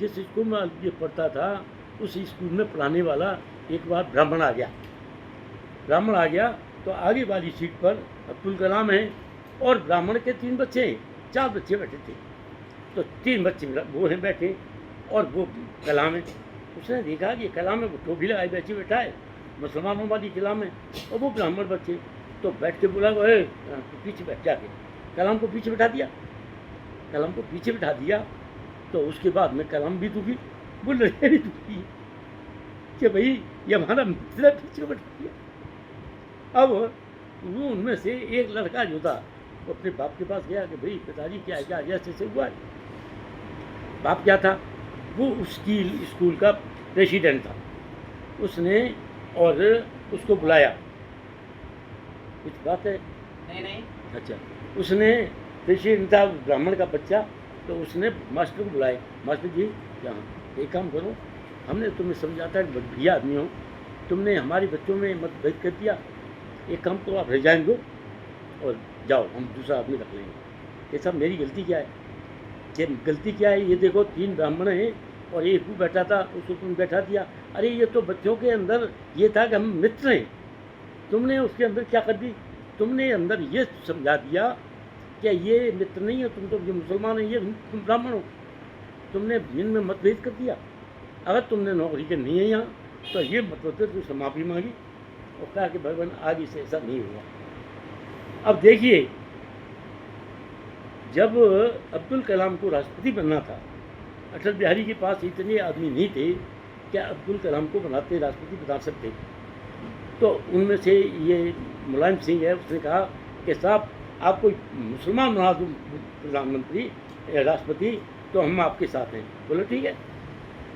Speaker 1: जिस स्कूल में ये पढ़ता था उस स्कूल में पढ़ाने वाला एक बार ब्राह्मण आ गया। तो आगे वाली सीट पर अब्दुल कलाम है, और ब्राह्मण के 3 बच्चे हैं, 4 बच्चे बैठे थे। तो 3 बच्चे वो हैं बैठे, और वो कलाम है। उसने देखा कि कलाम है, वो टोपी लगाए बैठा है, मुसलमानों वाली कलाम है, और वो ब्राह्मण बच्चे। तो बैठ के बोला, पीछे बैठ जाके कलाम को पीछे बिठा दिया। तो उसके बाद में कलाम भी दुखी, वो लड़के भी दुखी कि भाई ये हमारा मित्र पीछे बैठा दिया। अब वो उनमें से एक लड़का जो था वो अपने बाप के पास गया कि भाई पिताजी क्या ऐसे हुआ है। बाप क्या था? वो उसकी स्कूल का प्रेसिडेंट था। उसने और उसको बुलाया। कुछ बात है?
Speaker 2: नहीं।
Speaker 1: अच्छा, उसने प्रेसिडेंट था ब्राह्मण का बच्चा, तो उसने मास्टर को बुलाया, मास्टर जी यहाँ एक काम करो, हमने तुम्हें समझाता है कि बढ़िया आदमी हो, तुमने हमारे बच्चों में मतभेद कर दिया, एक काम करो आप रिजाइन दो और जाओ, हम दूसरा आदमी रख लेंगे। ये सब मेरी गलती क्या है? कि गलती क्या है? ये देखो 3 ब्राह्मण हैं और एक वो बैठा था, उसको तुम बैठा दिया। अरे ये तो बच्चों के अंदर ये था कि हम मित्र हैं, तुमने उसके अंदर क्या कर दी? तुमने अंदर ये समझा दिया कि ये मित्र नहीं है, तुम तो ये मुसलमान हैं, ये तुम ब्राह्मण हो। तुमने इनमें मतभेद कर दिया। अगर तुमने नौकरी करनी है यहाँ तो ये मतलब तो तुमसे माफ़ी मांगी और कहा कि भगवान आगे से ऐसा नहीं होगा। अब देखिए, जब अब्दुल कलाम को राष्ट्रपति बनना था, अटल बिहारी के पास इतने आदमी नहीं थे कि अब्दुल कलाम को बनाते राष्ट्रपति बना सकते। तो उनमें से ये मुलायम सिंह है, उसने कहा कि साहब आप कोई मुसलमान बना दूँ प्रधानमंत्री राष्ट्रपति तो हम आपके साथ हैं। बोलो ठीक है।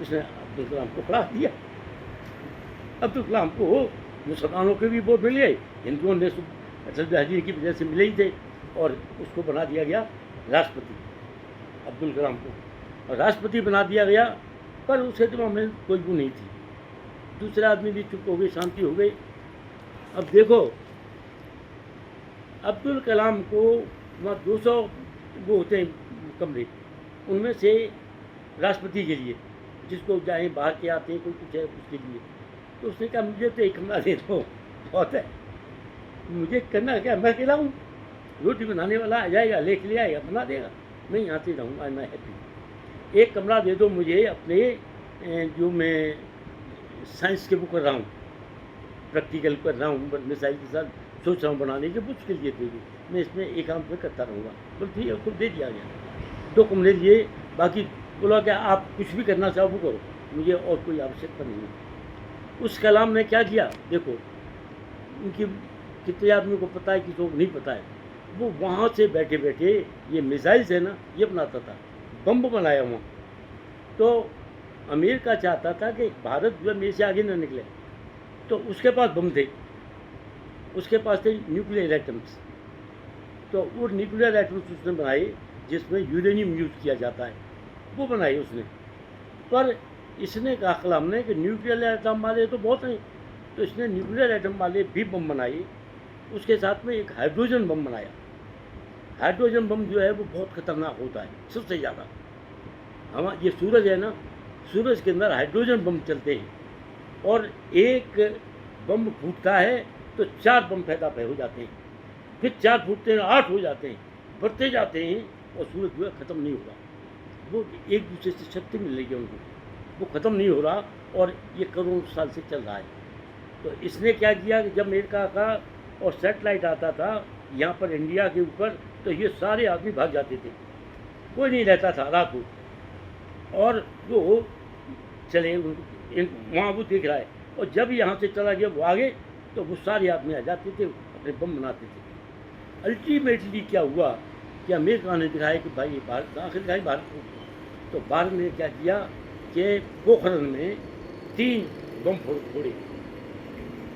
Speaker 1: उसने अब्दुल कलाम को खड़ा दिया। अब्दुल कलाम को मुसलमानों के भी वोट मिले, हिंदुओं ने अटल बिहारी की वजह से मिले ही थे, और उसको बना दिया गया राष्ट्रपति अब्दुल कलाम को, और राष्ट्रपति बना दिया गया। पर उस क्षेत्र में कोई वो नहीं थी, दूसरे आदमी भी चुप हो गए, शांति हो गई। अब देखो, अब्दुल कलाम को वहाँ 200 वो होते हैं कमरे, उनमें से राष्ट्रपति के लिए जिसको चाहे बाहर के आते हैं कोई कुछ है उसके लिए, तो उसने कहा मुझे तो एक कमरा दे दो, बहुत है, मुझे करना क्या, मैं अकेला हूँ, रोटी बनाने वाला आ जाएगा, लेके ले आएगा, बना देगा, मैं यहाँ से रहूँगा, मैं हैप्पी। एक कमरा दे दो मुझे अपने जो मैं साइंस के वो कर रहा हूँ, प्रैक्टिकल कर रहा हूँ, मिसाइल के साथ सोच रहा हूँ बनाने के, बुझ के लिए दे दो, मैं इसमें एकांत में करता रहूँगा। तो ठीक है, खुद दे दिया गया, 2 कमरे लिए। बाकी बोला कि आप कुछ भी करना चाहो वो करो, मुझे और कोई आवश्यकता नहीं है। उस कलाम ने क्या किया देखो, उनकी कितने आदमी को पता है, किसी को नहीं पता है, वो वहाँ से बैठे बैठे ये मिसाइल्स है ना, ये बनाता था, बम बनाया वहाँ। तो अमेरिका चाहता था कि भारत जो मेरे से आगे न निकले, तो उसके पास बम थे, उसके पास थे न्यूक्लियर एटम्स, तो वो न्यूक्लियर एटम्स उसने बनाए जिसमें यूरेनियम यूज किया जाता है, वो बनाए उसने। पर इसने कहा कलाम ने कि न्यूक्लियर एटम वाले तो बहुत हैं, तो इसने न्यूक्लियर एटम वाले भी बम बनाए, उसके साथ में एक हाइड्रोजन बम बनाया। हाइड्रोजन बम जो है वो बहुत खतरनाक होता है, सबसे ज़्यादा। हमारा ये सूरज है ना, सूरज के अंदर हाइड्रोजन बम चलते हैं, और एक बम फूटता है तो 4 बम पैदा हो जाते हैं, फिर 4 फूटते हैं, 8 हो जाते हैं, बढ़ते जाते हैं, और सूरज जो है ख़त्म नहीं होगा। वो एक दूसरे से शक्ति मिल रही है उनको, वो ख़त्म नहीं हो रहा, और ये करोड़ों साल से चल रहा है। तो इसने क्या किया कि जब अमेरिका का और सेटेलाइट आता था यहाँ पर इंडिया के ऊपर, तो ये सारे आदमी भाग जाते थे, कोई नहीं रहता था रात को, और वो चले वहाँ वो देख रहा है, और जब यहाँ से चला गया वो आगे, तो वो सारे आदमी आ जाते थे, अपने बम बनाते थे। अल्टीमेटली क्या हुआ कि अमेरिका ने दिखाया कि भाई भारत आखिर दिखाई भारत को, तो भारत ने क्या किया कि पोखरण में 3 बम फोड़े,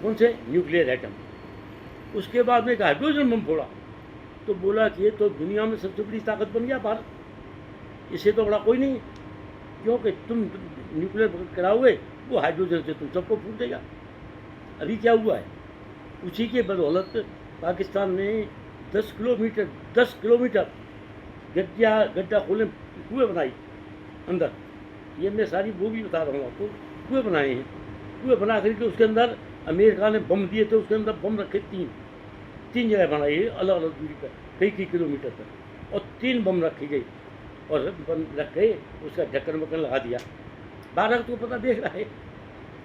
Speaker 1: कौन से, न्यूक्लियर एटम। उसके बाद में एक हाइड्रोजन बम फोड़ा, तो बोला कि ये तो दुनिया में सबसे बड़ी ताकत बन गया भारत, इससे तो बड़ा कोई नहीं है, क्योंकि तुम न्यूक्लियर कराओगे वो हाइड्रोजन से तुम सबको फूट देगा। अभी क्या हुआ है, उसी के बदौलत पाकिस्तान ने 10 किलोमीटर गड्ढा खोले, कुएँ बनाई अंदर, ये मैं सारी वो भी बता रहा हूँ आपको, कुएँ बनाए हैं, कुएँ बना करके उसके अंदर अमेरिका ने बम दिए थे, उसके अंदर बम रखे 3 जगह बनाई है, अलग अलग दूरी पर, कई किलोमीटर पर, और 3 बम रखी गई, और बम रख के उसका ढक्कन वक्कन लगा दिया। भारत को पता देख रहा है,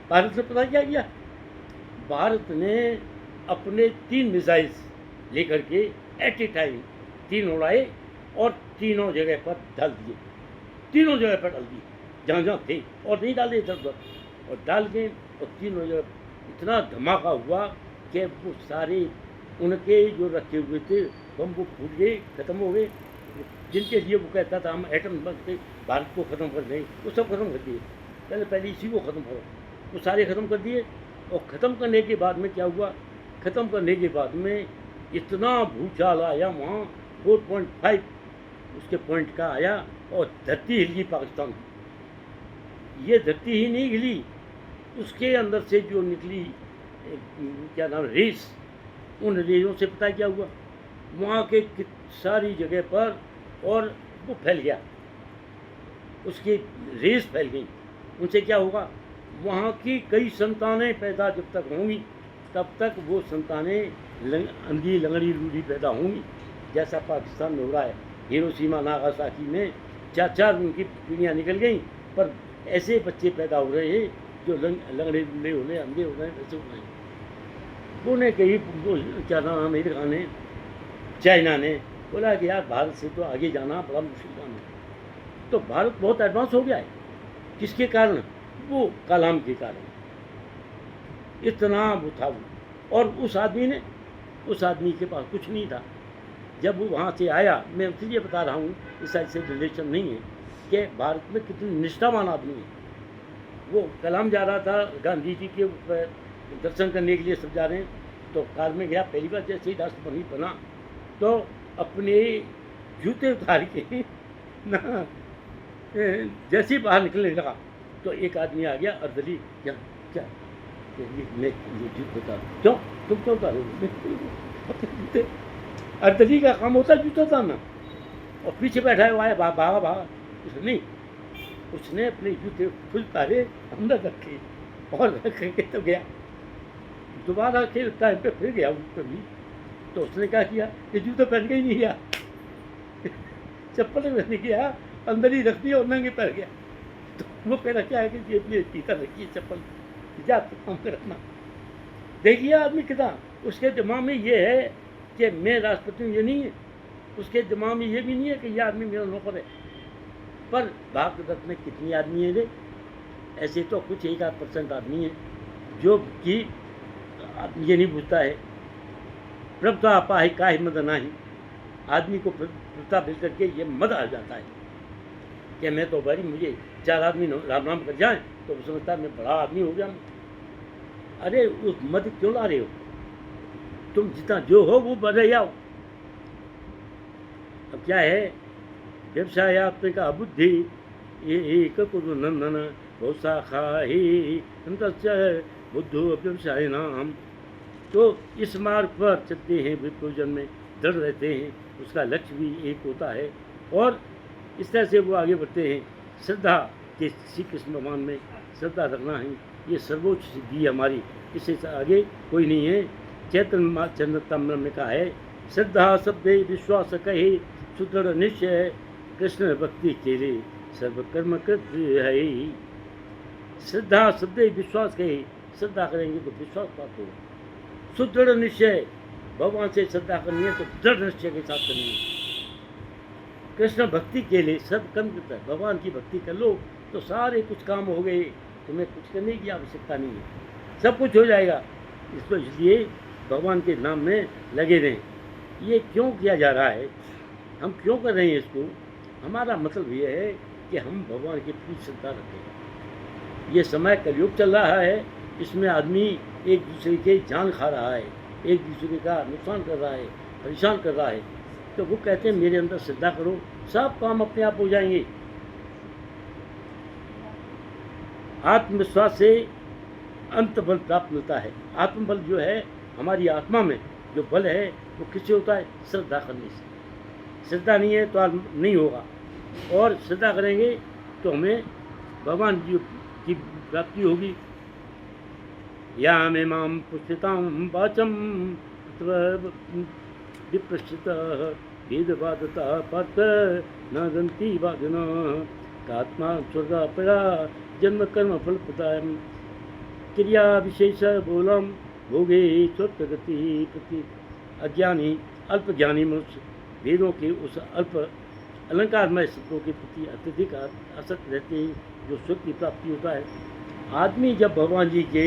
Speaker 1: भारत ने पता क्या किया, भारत ने अपने 3 मिसाइल्स लेकर के एट ए टाइम 3 उड़ाए, और तीनों जगह पर डाल दिए, तीनों जगह पर डाल दिए जहाँ जहाँ थे, और नहीं डाले इधर उधर, और डाल के, और तीनों जगह इतना धमाका हुआ कि वो सारे उनके जो रखे हुए थे बम वो फूट गए, ख़त्म हो गए। जिनके लिए वो कहता था हम एटम बम से भारत को ख़त्म कर दें, वो सब ख़त्म कर दिए, पहले इसी को ख़त्म करो, वो सारे ख़त्म कर दिए। और ख़त्म करने के बाद में क्या हुआ, ख़त्म करने के बाद में इतना भूचाल आया वहाँ, 4.5 उसके पॉइंट का आया, और धरती हिल गई पाकिस्तान की, ये धरती ही नहीं हिली, उसके अंदर से जो निकली क्या नाम रेस, उन रेसों से पता क्या हुआ, वहाँ के सारी जगह पर और वो फैल गया, उसकी रेस फैल गई। उनसे क्या होगा, वहाँ की कई संतानें पैदा जब तक होंगी तब तक वो संतानें अंधी लंगड़ी लूढ़ी पैदा होंगी, जैसा पाकिस्तान में हो रहा है। हिरोशिमा नागासाकी में 4 उनकी पीढ़ियाँ निकल गई, पर ऐसे बच्चे पैदा हो रहे हैं जो लंगड़े लूढ़े हो रहे, अंधे हो रहे, वैसे हो रहे हैं। उन्हें कही क्या नाम अमेरिका ने, चाइना ने बोला कि यार भारत से तो आगे जाना बड़ा मुश्किल काम है। तो भारत बहुत एडवांस हो गया है, किसके कारण, वो कलाम के कारण, इतना वो था वो। और उस आदमी के पास कुछ नहीं था जब वो वहाँ से आया। मैं इसलिए बता रहा हूँ, इस साइड से रिलेशन नहीं है कि भारत में कितनी निष्ठावान आदमी है। वो कलाम जा रहा था गांधी जी के दर्शन करने के लिए, सब जा रहे हैं, तो कार में गया, पहली बार जैसे ही राष्ट्रपति बना तो अपने जूते उतार के ना जैसे ही बाहर निकलने लगा तो एक आदमी आ गया, अर्दली, क्या क्या मैं ये जूते उतार, क्यों तुम क्यों उतारोगे अपने जूते? अर्दली का काम होता है जूता उतारना। और पीछे बैठा है, आया भागा, नहीं, उसने अपने जूते फुल उतारे, अंदर रखे और रख के तो गया। दोबारा के टाइम पे फिर गया कभी, तो उसने क्या किया कि जूते पहन के ही नहीं गया, चप्पल पहन के गया, अंदर ही रख दिया और नंगे पैर गया। तो वो कह रहा क्या है कि जेब में भीतर रखिए चप्पल, जा तो काम रखना। देखिए आदमी कितना, उसके दिमाग में ये है कि मैं राष्ट्रपति हूँ, ये नहीं है। उसके दिमाग में ये भी नहीं है कि ये आदमी मेरा नौकर है। पर भारत में कितनी आदमी है रे, ऐसे तो कुछ 1-8% आदमी है जो कि ये नहीं पूछता है प्रभुता पाही काहे मद नाही। आदमी को प्रभुता मिल करके ये मद आ जाता है कि मैं तो बड़ी, मुझे 4 आदमी राम राम कर जाए तो वो समझता है मैं बड़ा आदमी हो गया। अरे उस मद क्यों ला रहे हो, तुम जितना जो हो वो बढ़ जाओ। अब क्या है, व्यवसायात्मिका बुद्धि ये एक कुरु नंदन बहुत शाखा ही बुद्धो व्यवसाय नाम। तो इस मार्ग पर चलते हैं, विप्रोजन में दृढ़ रहते हैं, उसका लक्ष्य भी एक होता है और इस तरह से वो आगे बढ़ते हैं। श्रद्धा के श्री कृष्ण भगवान में श्रद्धा रखना है, ये सर्वोच्च सिद्धि है हमारी, इससे आगे कोई नहीं है। चैतन्य चंद्रतम्र में कहा है, श्रद्धा शब्दे विश्वास कहे सुदृढ़ निश्चय कृष्ण भक्ति के लिए सर्वकर्म कृत है। श्रद्धा शब्दे विश्वास कहे, श्रद्धा करेंगे तो विश्वास प्राप्त होगा। सुदृढ़ निश्चय, भगवान से श्रद्धा करनी है तो दृढ़ निश्चय के साथ करनी है। कृष्ण भक्ति के लिए सब कर्म करता है, भगवान की भक्ति कर लो तो सारे कुछ काम हो गए, तुम्हें कुछ करने की आवश्यकता नहीं है, सब कुछ हो जाएगा। इसको इसलिए भगवान के नाम में लगे रहें। ये क्यों किया जा रहा है, हम क्यों कर रहे हैं इसको, हमारा मतलब ये है कि हम भगवान की पूरी श्रद्धा रखें। ये समय कलयुग चल रहा है, इसमें आदमी एक दूसरे के जान खा रहा है, एक दूसरे का नुकसान कर रहा है, परेशान कर रहा है। तो वो कहते हैं मेरे अंदर श्रद्धा करो, सब काम अपने आप हो जाएंगे। आत्मविश्वास से अंत बल प्राप्त मिलता है। आत्मबल जो है हमारी आत्मा में जो बल है वो किससे होता है, श्रद्धा करने से। श्रद्धा नहीं है तो नहीं होगा, और श्रद्धा करेंगे तो हमें भगवान जी की प्राप्ति होगी। या में माम पुष्पिताम वाचम विप्रशित वेदवादता पात्र न दंती वादना कात्मा स्वर्गा परा जन्म कर्म फल प्रदायम क्रिया विशेष बोलम भोगे स्वगति प्रति। अज्ञानी अल्प ज्ञानी मनुष्य वेदों के उस अल्प अलंकारमय शब्दों के प्रति अत्यधिक आसक्त रहते हैं, जो सुख की प्राप्ति होता है। आदमी जब भगवान जी के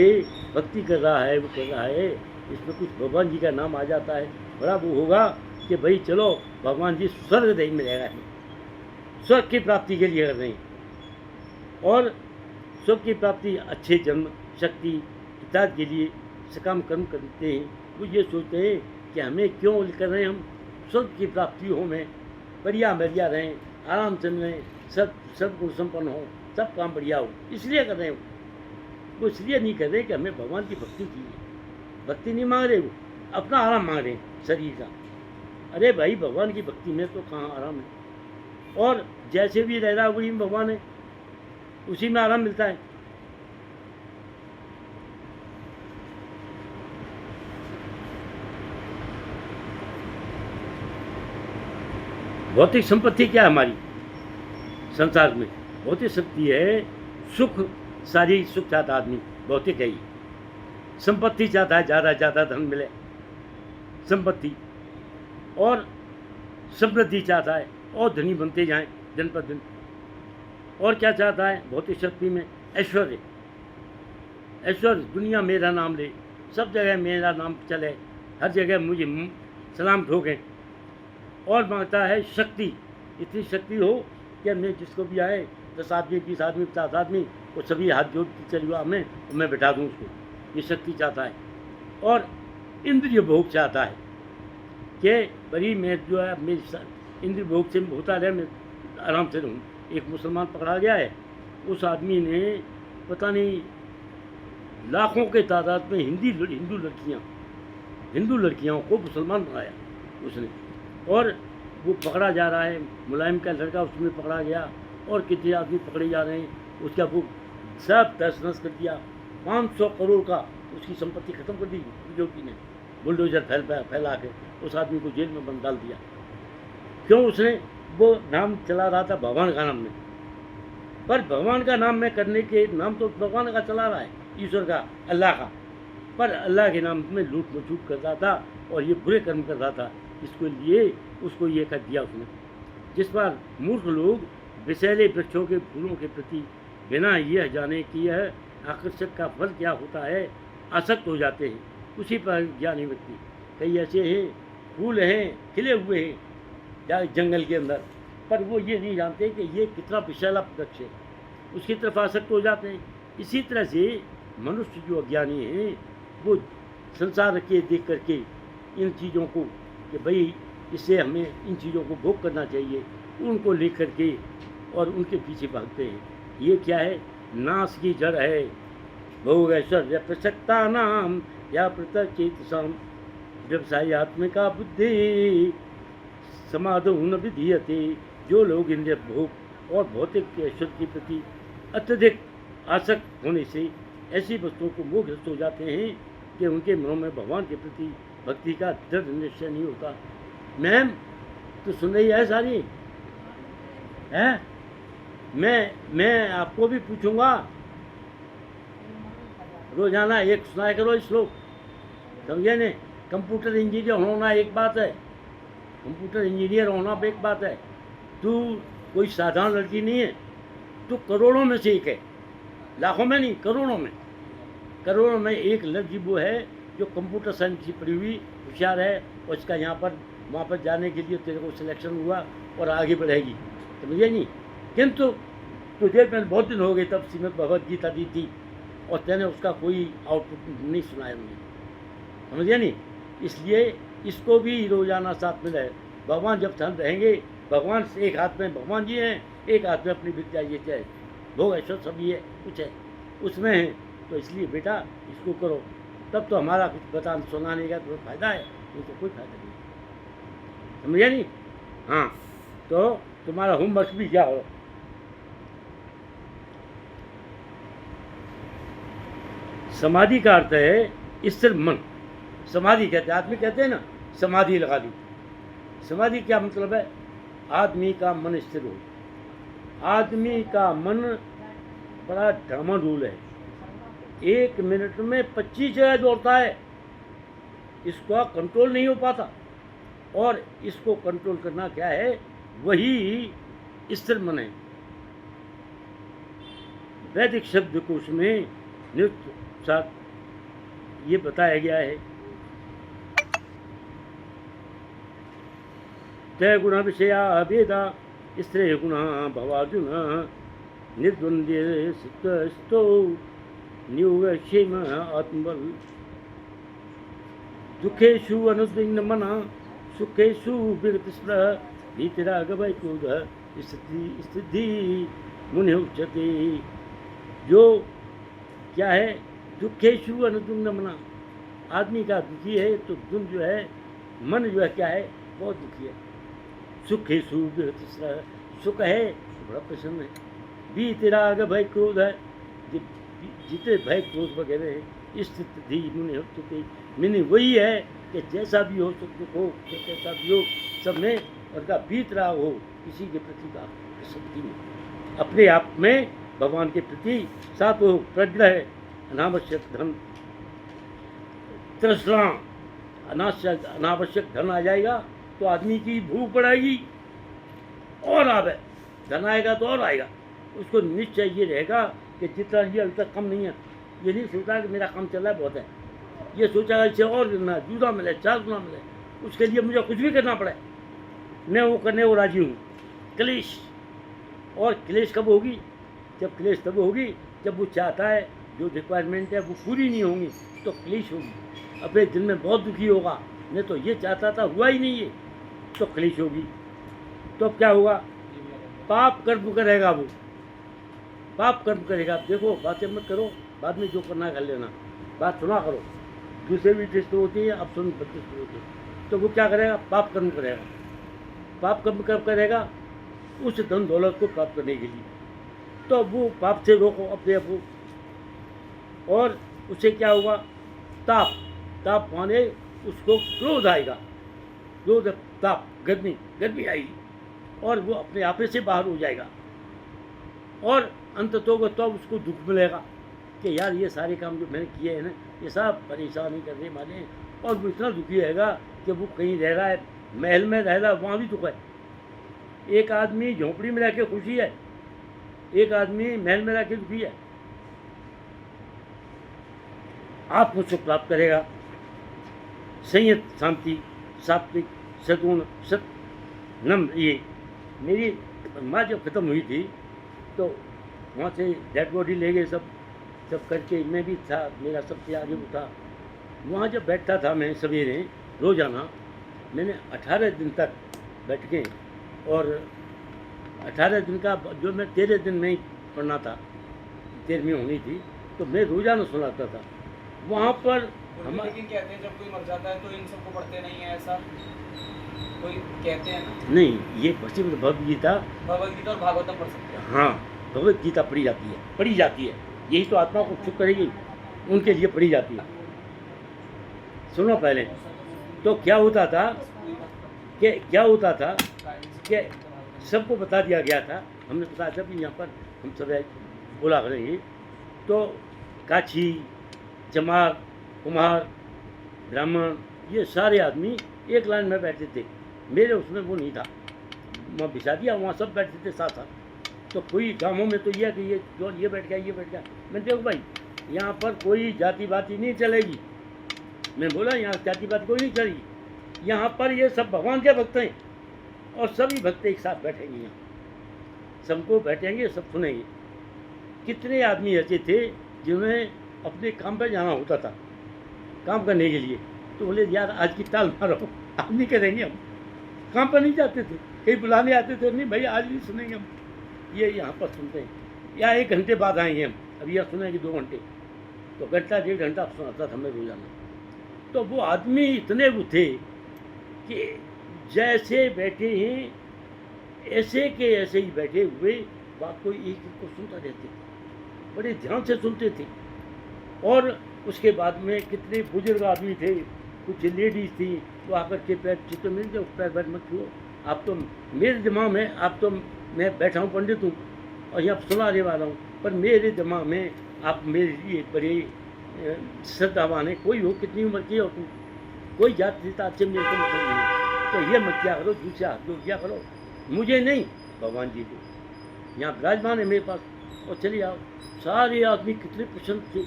Speaker 1: भक्ति कर रहा है, वो कर रहा है, इसमें कुछ भगवान जी का नाम आ जाता है, बड़ा वो होगा कि भाई चलो भगवान जी स्वर्ग देह में रहेगा, स्वर्ग की प्राप्ति के लिए कर रहे हैं। और स्वर्ग की प्राप्ति अच्छे जन्म शक्ति इत्यादि के लिए सकाम कर्म करते हैं। वो ये सोचते हैं कि हमें क्यों कर रहे हैं, हम स्वर्ग की प्राप्ति हो, में बढ़िया बढ़िया रहें, आराम से रहें, सब गुण संपन्न हो, सब काम बढ़िया हो, इसलिए कर रहे हैं वो इसलिए नहीं कर रहे कि हमें भगवान की भक्ति चाहिए। भक्ति नहीं मांग रहे, वो अपना आराम मांग रहे हैं शरीर का। अरे भाई, भगवान की भक्ति में तो कहाँ आराम है, और जैसे भी रह रहा वही भगवान है, उसी में आराम मिलता है। भौतिक संपत्ति क्या है हमारी संसार में? भौतिक शक्ति है सुख, सारी सुख चाहता आदमी, भौतिक है ही। संपत्ति चाहता है ज़्यादा से ज़्यादा धन मिले, संपत्ति, और समृद्धि चाहता है और धनी बनते जाएं दिन पर दिन। और क्या चाहता है भौतिक शक्ति में? ऐश्वर्य। ऐश्वर्य, दुनिया मेरा नाम ले, सब जगह मेरा नाम चले, हर जगह मुझे सलाम ठोकें। और मांगता है शक्ति, इतनी शक्ति हो कि मैं जिसको भी आए 10 आदमी 20 आदमी 50 आदमी, वो सभी हाथ जोड़ के चलिए हमें, और मैं बैठा दूँ उसको। ये शक्ति चाहता है। और इंद्रिय भोग चाहता है कि बड़ी मैं जो है मेरी इंद्रिय भोग से होता रहे, मैं आराम से रहूँ। एक मुसलमान पकड़ा गया है, उस आदमी ने पता नहीं लाखों के तादाद में हिंदू लड़कियों को मुसलमान बनाया उसने। और वो पकड़ा जा रहा है, मुलायम का लड़का उसमें पकड़ा गया, और कितने आदमी पकड़े जा रहे हैं। उसका वो सब तहस नहस कर दिया। 500 करोड़ का उसकी संपत्ति खत्म कर दी बीजेपी ने, बुलडोजर फैला के उस आदमी को जेल में बंद डाल दिया। क्यों? उसने वो नाम चला रहा था भगवान का नाम में, पर भगवान का नाम में करने के नाम तो भगवान का चला रहा है, ईश्वर का, अल्लाह का, पर अल्लाह के नाम में लूट मचूट करता था और ये बुरे कर्म कर रहा था। इसके लिए उसको ये कर दिया उसने। जिस पर मूर्ख लोग विषैले वृक्षों के फूलों के प्रति बिना यह जाने कि यह आकर्षक का फल क्या होता है आसक्त हो जाते हैं। उसी पर ज्ञानी व्यक्ति, कई ऐसे हैं फूल हैं खिले हुए हैं या जंगल के अंदर, पर वो ये नहीं जानते कि ये कितना विशाला वृक्ष है, उसकी तरफ आसक्त हो जाते हैं। इसी तरह से मनुष्य जो अज्ञानी हैं वो संसार के देख करके इन चीज़ों को कि भाई इससे हमें इन चीज़ों को भोग करना चाहिए, उनको लेकर के और उनके पीछे भागते हैं। ये क्या है? नाश की जड़ है। भोग ऐश्वर्य प्रसक्ता नाम या प्रतचेतसाम व्यवसायत्मिका बुद्धि समाधो न विधीयते। जो लोग इंद्रिय भोग और भौतिक ऐश्वर्य के प्रति अत्यधिक आसक्त होने से ऐसी वस्तुओं को मोहग्रस्त हो जाते हैं कि उनके मनों में भगवान के प्रति भक्ति का दृढ़ निश्चय नहीं होता। मैम तो सुन रही है सारी है? मैं आपको भी पूछूंगा, रोजाना एक सुनाया करो श्लोक, समझे ने? कंप्यूटर इंजीनियर होना एक बात है, कंप्यूटर इंजीनियर होना एक बात है। तू कोई साधारण लड़की नहीं है, तू करोड़ों में से एक है, लाखों में नहीं, करोड़ों में एक लड़की वो है जो कंप्यूटर साइंस की पढ़ी हुई होशियार है, और इसका यहाँ पर वहाँ पर जाने के लिए तेरे को सिलेक्शन हुआ और आगे बढ़ेगी, समझे नहीं? किंतु तुझे मैंने बहुत दिन हो गए तब श्रीमद् भगवद गीता दी थी और तेने उसका कोई आउटपुट नहीं सुनाया मुझे, समझे नहीं? इसलिए इसको भी रोजाना साथ में रहे। भगवान जब साथ रहेंगे, भगवान से एक हाथ में भगवान जी हैं, एक हाथ में अपनी विद्या ये चाहे भोग ऐश्वर्य सब ये कुछ है उसमें है। तो इसलिए बेटा इसको करो, तब तो हमारा कुछ बता सुनाने का तो फायदा है, नहीं तो कोई फायदा नहीं, समझे नहीं? हाँ, तो तुम्हारा होमवर्क भी क्या हो? समाधि का अर्थ है स्थिर मन। समाधि कहते हैं, आदमी कहते हैं ना समाधि लगा दी। समाधि क्या मतलब है? आदमी का मन स्थिर हो। आदमी का मन बड़ा डामाडोल है, 1 मिनट में 25 जगह दौड़ता है, इसका कंट्रोल नहीं हो पाता। और इसको कंट्रोल करना क्या है? वही स्थिर मन है। वैदिक शब्दकोश में नित्य साथ ये बताया गया है, तय गुण विषया वेदा स्त्रे गुण भवार्जुन निर्द्वंद्वे सिद्धस्तो नियोगक्षेम आत्मबल दुखेषु अनुद्विग्न मना सुखेषु विगत स्पृह भीतराग वैकुंठ स्थिति मुनि उच्यते। जो क्या है, दुखेशु अनुदुम्नमना, आदमी का दुखी है तो दुम जो है, मन जो है क्या है, बहुत दुखी है। सुखेशु विहतिस्रा, सुख है तो बड़ा प्रसन्न है। वीतराग भय क्रोध है, जितने भय क्रोध वगैरह है, स्थिति मुनि उच्यते। मैंने वही है कि जैसा भी हो, सुख दुख हो, कैसा भी हो, सब में उनका बीत रहा हो किसी के प्रति का शक्ति में, अपने आप में भगवान के प्रति साथ हो प्रग्रह, अनावश्यक धन तृष्णा, अनावश्यक धन आ जाएगा तो आदमी की भूख बढ़ाएगी और आवे, धन आएगा तो और आएगा। उसको निश्चय ये रहेगा कि जितना ये अभी तक कम नहीं है, ये नहीं सोचा कि मेरा काम चल रहा है बहुत है, ये सोचा इससे और मिलना, जुदा मिले, 4 गुना मिले, उसके लिए मुझे कुछ भी करना पड़े, मैं वो करने को राजी हूँ। क्लेश, और क्लेश कब होगी, जब क्लेश तब होगी जब वो चाहता है जो रिक्वायरमेंट है वो पूरी नहीं होंगी तो क्लेश होगी। अपने दिल में बहुत दुखी होगा, नहीं तो ये चाहता था हुआ ही नहीं है तो क्लेश होगी। तो अब क्या होगा, पाप कर्म करेगा, वो पाप कर्म करेगा। देखो बातें मत करो, बाद में जो करना कर लेना, बात सुना करो, दूसरे भी टेस्ट होती है, अब सुन टेस्ट होती है। तो वो क्या करेगा, पाप कर्म करेगा। पाप कर्म कब करेगा, उस धन दौलत को प्राप्त करने के लिए। तो वो पाप से रोको अपने आप को, और उससे क्या होगा, ताप, ताप माने उसको क्रोध आएगा, क्रोध ताप, गर्मी आएगी और वो अपने आप से बाहर हो जाएगा। और अंततः तो उसको दुख मिलेगा कि यार ये सारे काम जो मैंने किए हैं ना, ये सब परेशानी करने वाले हैं। और वो इतना दुखी रहेगा कि वो कहीं रह रहा है, महल में रह रहा है, वहाँ भी दुख है। एक आदमी झोंपड़ी में रह के खुशी है, एक आदमी महल में रह के दुखी है। आत्म सुख प्राप्त करेगा, संयत, शांति, सात्विक, सद्गुण, सत, नम्र। ये मेरी माँ जब ख़त्म हुई थी तो वहाँ से डेड बॉडी ले गए, सब करके मैं भी था, मेरा सबसे आगे उठा। वहाँ जब बैठता था मैं सवेरे रोज़ाना, मैंने 18 दिन तक बैठ के, और 18 दिन का जो मैं 13 दिन में ही पढ़ना था, 13वीं होनी थी, तो मैं रोज़ाना सुनाता था वहाँ पर।
Speaker 3: लेकिन कहते हैं जब कोई मर जाता है तो इन सबको पढ़ते नहीं है, ऐसा कोई कहते हैं ना?
Speaker 1: नहीं, ये पश्चिम भगवद गीता
Speaker 3: भगवद गीता और भागवतम पढ़ सकते हैं।
Speaker 1: हाँ, भगवद गीता पढ़ी जाती है, यही तो आत्मा को सुख करेगी, उनके लिए पढ़ी जाती है। सुनो पहले तो क्या होता था कि सबको बता दिया गया था, हमने बताया था कि यहाँ पर हम सब बोला करेंगे, तो काछी, चमार, कुम्हार, ब्राह्मण, ये सारे आदमी एक लाइन में बैठते थे। मेरे उसमें वो नहीं था, मैं बिछा दिया, वहाँ सब बैठते थे साथ साथ। तो कोई गाँवों में तो यह कि ये बैठ गया, मैं देखो भाई यहाँ पर कोई जाति बाती नहीं चलेगी। मैं बोला यहाँ जाति बात कोई नहीं चलेगी, यहाँ पर ये सब भगवान के भक्त हैं और सभी भक्त एक साथ बैठेंगे, यहाँ सबको बैठेंगे, सब सुनेंगे। कितने आदमी ऐसे थे जिन्हें अपने काम पर जाना होता था काम करने के लिए, तो बोले यार आज की टाल मारो, आज नहीं करेंगे, हम काम पर नहीं जाते थे, कहीं बुलाने आते थे, नहीं भाई आज नहीं सुनेंगे हम, ये यहाँ पर सुनते हैं, या 1 घंटे बाद आएंगे हम, अब यह सुनेंगे 2 घंटे, तो घंटा 1.5 घंटा सुनाता था मैं रोजाना। तो वो आदमी इतने वो थे कि जैसे बैठे हैं ऐसे के ऐसे ही बैठे हुए बात को एक को सुनता रहते थे, बड़े ध्यान से सुनते थे। और उसके बाद में कितने बुजुर्ग आदमी थे, कुछ लेडीज थी, वो आकर के पैर चित्र मिल जाओ, पैर मत छुओ, आप तो मेरे दिमाग में, आप तो मैं बैठा हूँ पंडित हूँ और यहाँ सुनाने वाला हूँ, पर मेरे दिमाग में आप मेरे लिए बड़े श्रद्धावान है। कोई हो, कितनी उम्र की हो तुम, कोई जात से मेरे को मतलब नहीं, तो ये मत क्या करो, दूसरा हाथ जोड़ क्या करो, मुझे नहीं भगवान जी को, यहाँ विराजमान है मेरे पास, और चलिए आओ। सारे आदमी कितने प्रसन्न थे,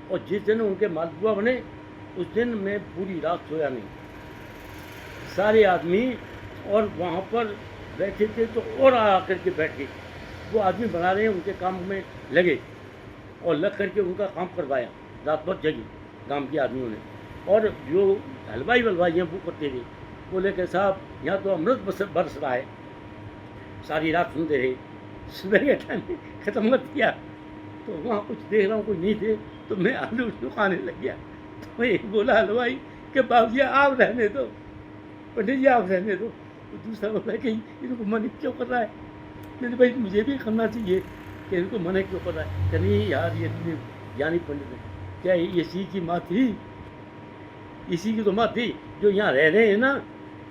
Speaker 1: और जिस दिन उनके मालपुआ बने उस दिन मैं पूरी रात सोया नहीं, सारे आदमी। और वहाँ पर बैठे थे तो और आकर के बैठ गए, वो आदमी बना रहे हैं, उनके काम में लगे और लग करके उनका काम करवाया, रात भर जगी गाँव के आदमियों ने। और जो हलवाई हैं वो करते थे, बोले कि साहब यहाँ तो अमृत बरस रहा है, सारी रात सुनते रहे। सुबह के टाइम में ख़त्म मत किया। तो वहाँ कुछ देख रहा हूँ कोई नहीं थे, तो मैं आलू उसको खाने लग गया। तो एक बोला हलवाई कि बाबूजी आप रहने दो, पंडित जी आप रहने दो। तो दूसरा बोला कि इनको मना क्यों कर रहा है। मैंने भाई मुझे भी करना चाहिए कि इनको मना क्यों कर रहा है। कि नहीं यार ये इतने ज्ञानी पंडित है, क्या इसी की माँ थी, इसी की तो माँ थी जो यहाँ रह रहे हैं ना।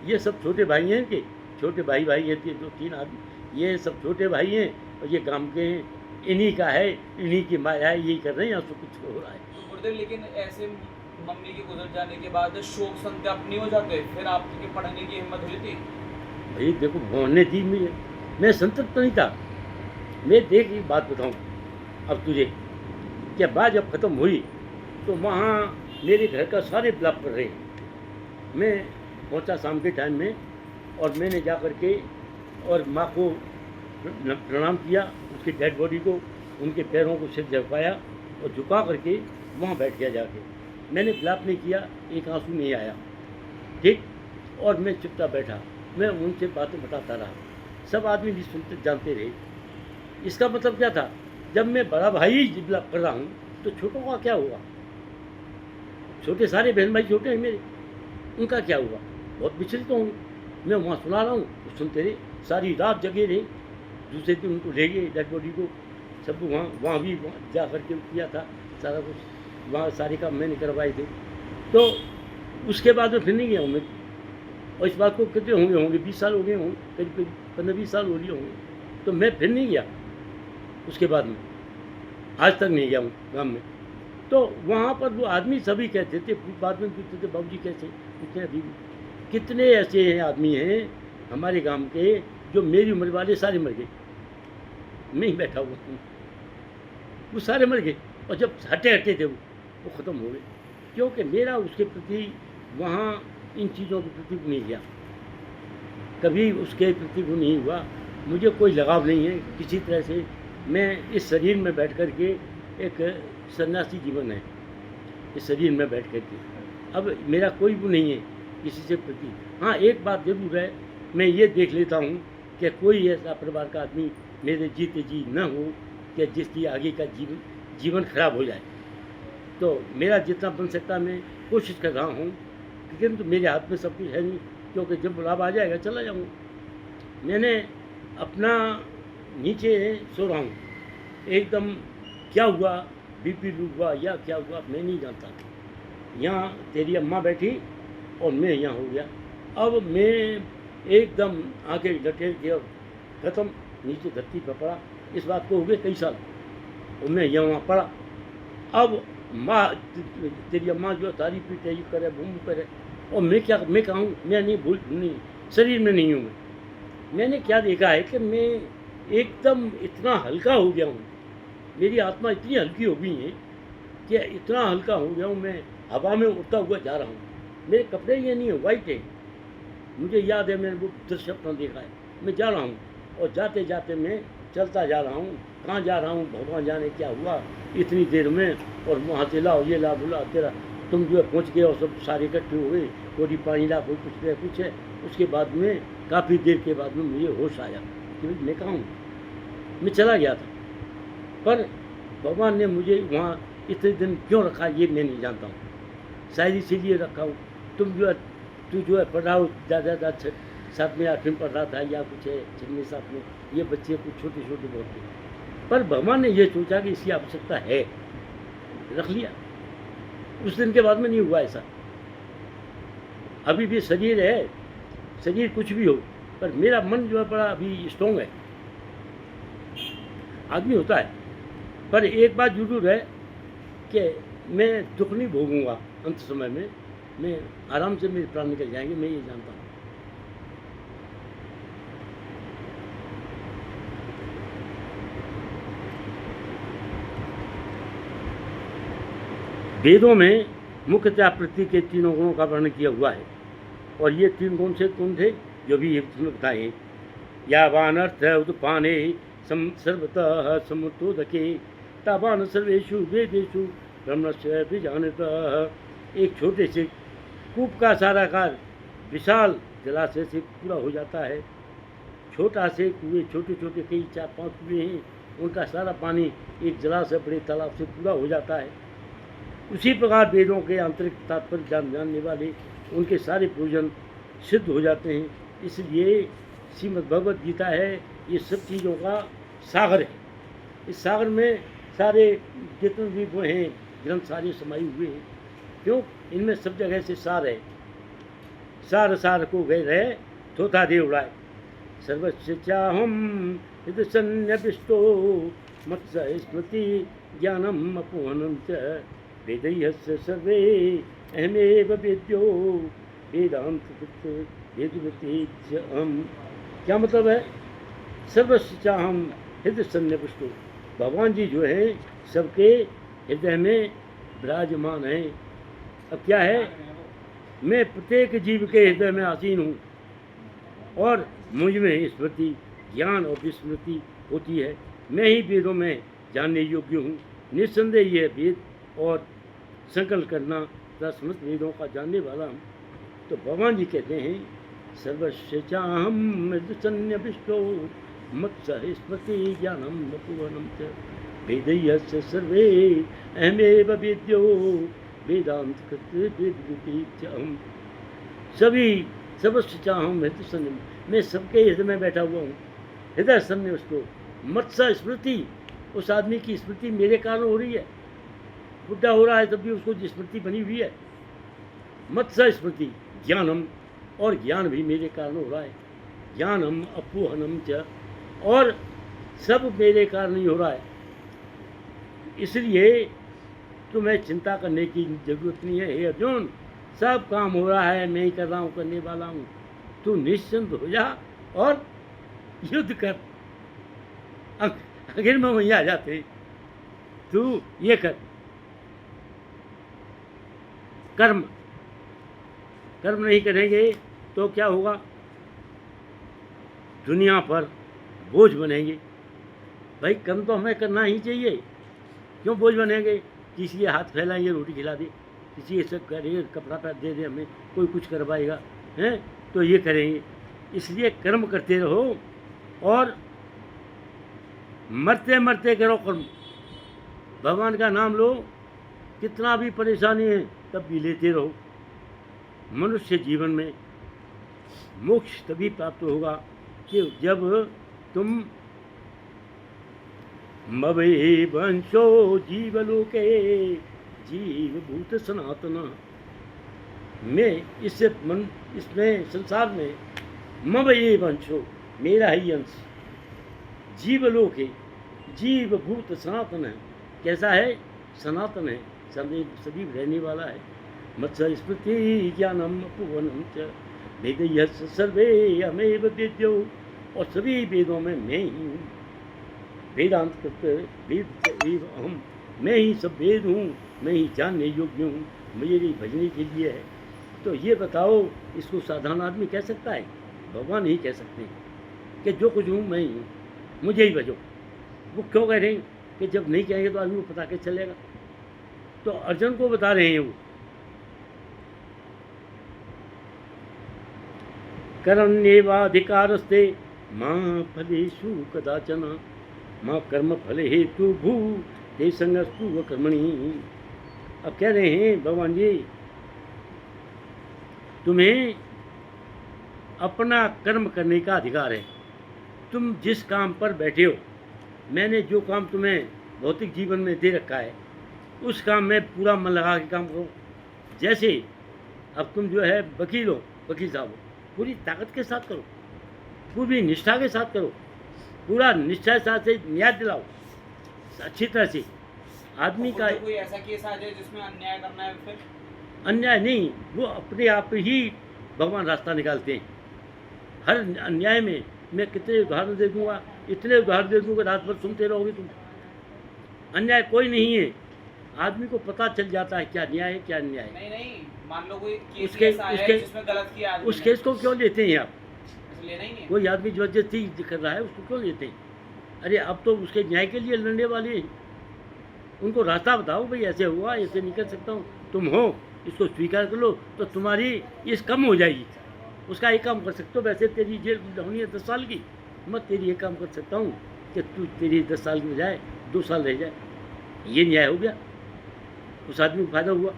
Speaker 1: ये सब छोटे भाई हैं कि छोटे भाई हैं, ये 2-3 आदमी, ये सब छोटे भाई हैं और ये गांव के हैं, इन्हीं का है, इन्हीं की माया है, यही कर रहे हैं, यहाँ सब कुछ हो रहा है।
Speaker 3: तो गुरुदेव लेकिन ऐसे मम्मी के गुजर जाने के बाद शोक संताप नहीं हो जाते, फिर आपके पढ़ने की हिम्मत हुई थी?
Speaker 1: भाई देखो मोहने थी मुझे, मैं संतप्त नहीं था। मैं देख एक बात बताऊँ अब तुझे, क्या बात जब ख़त्म हुई तो वहाँ मेरे घर का सारे ब्लॉक कर रहे हैं। मैं पहुँचा शाम के टाइम में और मैंने जा कर के और माँ को प्रणाम किया, उसकी डेड बॉडी को, उनके पैरों को सिर झुकाया और झुका करके वहाँ बैठ गया जाके। मैंने ब्लॉक नहीं किया, एक आंसू नहीं आया, ठीक। और मैं चुपचाप बैठा, मैं उनसे बातें बताता रहा, सब आदमी भी सुनते जानते रहे। इसका मतलब क्या था, जब मैं बड़ा भाई ब्लॉक कर रहा हूँ तो छोटों का क्या हुआ। छोटे सारे बहन भाई छोटे हैं मेरे, उनका क्या हुआ। बहुत विचलित हूँ मैं, वहाँ सुना रहा हूँ, वो सुनते रहे, सारी रात जगे रहे। दूसरे दिन उनको ले गए डेड बॉडी को, सब वहाँ भी जा कर के किया था सारा कुछ, वहाँ सारे काम मैंने करवाए थे। तो उसके बाद में फिर नहीं गया हूँ मैं। और इस बात को कितने होंगे 20 साल हो गए होंगे, करीब 15-20 साल हो लिए होंगे। तो मैं फिर नहीं गया उसके बाद में, आज तक नहीं गया हूँ गाँव में। तो वहाँ पर वो आदमी सभी कहते थे, बाद में पूछते थे बाबूजी कैसे, कितने अभी कितने ऐसे हैं आदमी हैं हमारे गांव के जो मेरी उम्र वाले सारे मर गए, मैं ही बैठा हुआ हूँ, वो सारे मर गए। और जब हटे थे वो ख़त्म हो गए, क्योंकि मेरा उसके प्रति वहाँ इन चीज़ों के प्रति नहीं गया, कभी उसके प्रति वो नहीं हुआ। मुझे कोई लगाव नहीं है किसी तरह से। मैं इस शरीर में बैठ कर के एक सन्यासी जीवन है, इस शरीर में बैठ कर के अब मेरा कोई वो नहीं है किसी से प्रति। हाँ एक बात जरूर है, मैं ये देख लेता हूँ कि कोई ऐसा परिवार का आदमी मेरे जीते जी न हो कि जिसकी आगे का जीवन खराब हो जाए। तो मेरा जितना बन सकता मैं कोशिश कर रहा हूँ, लेकिन तो मेरे हाथ में सब कुछ है नहीं, क्योंकि जब बुलाव आ जाएगा चला जाऊँगा। मैंने अपना नीचे सो रहा हूँ, एकदम क्या हुआ, बीपी लो हुआ या क्या हुआ मैं नहीं जानता। यहाँ तेरी अम्मा बैठी और मैं यहाँ हो गया। अब मैं एकदम आगे लटेर के और ख़त्म नीचे धरती पर पड़ा। इस बात को हो गए कई साल और मैं यहाँ वहाँ पड़ा। अब माँ तेरी अम्मा जो तारी पीटे ये करे बूम करे, और मैं कहूँ मैं नहीं शरीर में नहीं हूँ। मैंने क्या देखा है कि मैं एकदम इतना हल्का हो गया हूँ, मेरी आत्मा इतनी हल्की हो गई है कि इतना हल्का हो गया हूँ, मैं हवा में उड़ता हुआ जा रहा हूँ। मेरे कपड़े ये नहीं है, वाइट है। मुझे याद है मैंने वो दृश्य अपना देखा है। मैं जा रहा हूँ और जाते जाते मैं चलता जा रहा हूँ, कहाँ जा रहा हूँ भगवान जाने क्या हुआ इतनी देर में। और वहाँ से लाओ ये ला बुला तेरा तुम जो है पहुँच गए और सब सारे इकट्ठे हो गए, कोई पानी ला कोई कुछ है। उसके बाद में काफ़ी देर के बाद में मुझे होश आया कि मैं कहाँ हूँ। मैं चला गया था, पर भगवान ने मुझे वहाँ इतने दिन क्यों रखा ये मैं नहीं जानता हूँ। शायद इसीलिए रखा हूँ। तू जो है पढ़ रहा हो ज़्यादा 7वीं 8वीं पढ़ रहा था या कुछ है 6वीं 7वीं, ये बच्चे कुछ छोटे बहुत थे, पर भगवान ने ये सोचा कि इसकी आवश्यकता है, रख लिया। उस दिन के बाद में नहीं हुआ ऐसा। अभी भी शरीर है, शरीर कुछ भी हो, पर मेरा मन जो है बड़ा अभी स्ट्रॉन्ग है। आदमी होता है, पर एक बात जरूर है कि मैं दुख नहीं भोगूंगा अंत समय में, मैं आराम से मेरे प्राण निकल जाएंगे, मैं ये जानता हूँ। वेदों में मुख्यतः पृथ्वी के 3 गुणों का वर्णन किया हुआ है, और ये 3 गुण से कौन थे जो भी इसमें बताए। यावानर्थ उदपाने सर्वतः समुतोदके तावान सर्वेषु वेदेषु ब्रह्मस्य बीजानतः। एक छोटे से कूप का सारा कार विशाल जलाशय से पूरा हो जाता है, छोटा से कुएँ, छोटे छोटे कई 4-5 कुएँ हैं, उनका सारा पानी एक जलाशय बड़े तालाब से पूरा हो जाता है। उसी प्रकार वेदों के आंतरिक तात्पर्य जानने वाले उनके सारे प्रयोजन सिद्ध हो जाते हैं। इसलिए श्रीमद् भगवद गीता है, ये सब चीज़ों का सागर है। इस सागर में सारे जितने भी वो हैं ग्रंथ सारे समाये हुए हैं। क्यों? इनमें सब जगह से सार है। सार सार को गए रहे थोथा दे उड़ाए। सर्वस्य चाहम हृदय सन्निविष्टो मत्स्य स्मृति ज्ञानम अपोहनम च वेदैस्य सर्वे अहमेव वेद्यो वेदांत वेदवती च अहम्। क्या मतलब है? सर्वस्य चाहम हृदय सन्निविष्टो, भगवान जी जो हैं सबके हृदय में विराजमान हैं। अब क्या है? मैं प्रत्येक जीव के हृदय में आसीन हूँ और मुझ में स्मृति, ज्ञान और विस्मृति होती है। मैं ही वेदों में जानने योग्य हूँ। निस्संदेह यह वेद और संकल्प करना तथा समस्त वेदों का जानने वाला हूँ। तो भगवान जी कहते हैं सर्वस्य चाहम सन्निविष्टो मत्स्य स्मृति ज्ञानम अपूर्णम च वेदैस्य सर्वे अहमेव वेद्यो वेदांत वेदविति च अहम्। सभी सर्वस्य चाहम हृदय सन्निविष्टो, मैं सबके हृदय में बैठा हुआ हूँ। हृदय सन्निविष्टो मत्स्य स्मृति, उस आदमी की स्मृति मेरे कारण हो रही है। बुढ़ा हो रहा है तब भी उसको स्मृति बनी हुई है। मत्स्य स्मृति ज्ञानम, और ज्ञान भी मेरे कारण हो रहा है। ज्ञानम अपोहनम च, और सब मेरे कारण ही हो रहा है। इसलिए तुम्हें चिंता करने की जरूरत नहीं है हे अर्जुन। सब काम हो रहा है, मैं ही कर रहा हूँ, करने वाला हूँ। तू निश्चिंत हो जा और युद्ध कर। आखिर में वहीं आ जाते। तू ये कर, कर्म कर्म नहीं करेंगे तो क्या होगा? दुनिया पर बोझ बनेंगे। भाई कर्म तो हमें करना ही चाहिए। क्यों बोझ बनेंगे? किसी के हाथ फैलाएंगे, रोटी खिला दे, किसी के सब करेंगे, कपड़ा पैर दे दे हमें, कोई कुछ करवाएगा हैं, तो ये करेंगे। इसलिए कर्म करते रहो और मरते मरते करो कर्म। भगवान का नाम लो, कितना भी परेशानी है तब भी लेते रहो। मनुष्य जीवन में मोक्ष तभी प्राप्त होगा कि जब तुम मवे वंशो जीवलोके जीवभूत सनातन में, इसमें संसार में मवे वंशो, मेरा ही अंश, जीवलोके जीवभूत सनातन है। कैसा है? सनातन है, सभी रहने वाला है। मत्स्य स्मृति ज्ञानम अपूर्णम च वेदैस्य सर्वे अहमेव वेद्यो, और सभी वेदों में मैं ही हूँ। वेदांत कृत वेद एव अहम्, मैं ही सब वेद हूँ, मैं ही जानने योग्य हूँ, मेरी भजने के लिए है। तो ये बताओ, इसको साधारण आदमी कह सकता है? भगवान ही कह सकते हैं कि जो कुछ हूँ मैं ही हूँ, मुझे ही भजो। वो क्यों कह रहे हैं कि जब नहीं कहेंगे तो आदमी को पता कैसे चलेगा? तो अर्जुन को बता रहे हैं वो। कर्मण्येवाधिकारस्ते मां फलेषु कदाचन मां कर्म फले हेतु भू ते संगस्तु कर्मणि। अब कह रहे हैं भगवान जी, तुम्हें अपना कर्म करने का अधिकार है। तुम जिस काम पर बैठे हो, मैंने जो काम तुम्हें भौतिक जीवन में दे रखा है, उस काम में पूरा मन लगा के काम करो। जैसे अब तुम जो है वकील हो, वकील साहब हो, पूरी ताकत के साथ करो, पूरी निष्ठा के साथ करो, पूरा निष्ठा के साथ से न्याय दिलाओ अच्छी तरह से। आदमी का
Speaker 3: कोई ऐसा केस आ जाए जिसमें अन्याय करना है, फिर
Speaker 1: अन्याय नहीं, वो अपने आप ही भगवान रास्ता निकालते हैं। हर अन्याय में मैं कितने उदाहरण दे दूंगा, इतने उदाहरण दे दूंगा, रात भर सुनते रहोगे तुम। अन्याय कोई नहीं है, आदमी को पता चल जाता है क्या न्याय है क्या अन्याय है।
Speaker 3: नहीं, मान लो कोई केस
Speaker 1: उसके
Speaker 3: ऐसा है
Speaker 1: उसके
Speaker 3: जिसमें गलत किया आदमी
Speaker 1: उस
Speaker 3: ने,
Speaker 1: केस को क्यों लेते हैं आप?
Speaker 3: लेना ही नहीं।
Speaker 1: कोई आदमी जबरदस्ती कर रहा है, उसको क्यों लेते हैं? अरे अब तो उसके न्याय के लिए लड़ने वाले हैं। उनको रास्ता बताओ, भाई ऐसे हुआ, ऐसे नहीं कर सकता हूँ, तुम हो, इसको स्वीकार कर लो तो तुम्हारी इस कम हो जाएगी। उसका एक काम कर सकते हो, वैसे तेरी जेल होनी है 10 साल की, मैं तेरी ये काम कर सकता हूँ कि तू तेरी 10 साल की बजाय 2 साल रह जाए। ये न्याय हो गया, उस आदमी को फायदा हुआ।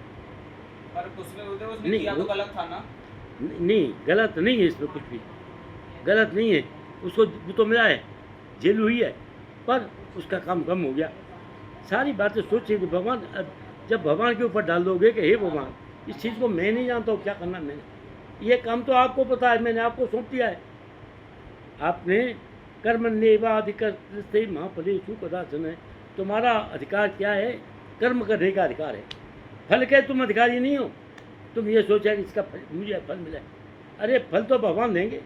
Speaker 3: पर उसमें उसने
Speaker 1: नहीं,
Speaker 3: किया तो
Speaker 1: वो-
Speaker 3: गलत था ना।
Speaker 1: नहीं, गलत नहीं है इसमें कुछ भी, गलत नहीं है। उसको वो तो मिला है, जेल हुई है, पर उसका काम कम हो गया। सारी बातें सोचिए कि भगवान, अब जब भगवान के ऊपर डाल दोगे कि हे भगवान, इस चीज़ को मैं नहीं जानता हूँ क्या करना है मैंने, ये काम तो आपको पता है, मैंने आपको सौंप दिया है। आपने कर्मण्येवाधिकारस्ते महाफलेषु कदाचन है, तुम्हारा अधिकार क्या है? कर्म करने का अधिकार है। फल के तुम अधिकारी नहीं हो। तुम ये सोचा कि इसका फल मुझे फल मिला है। अरे फल तो भगवान देंगे,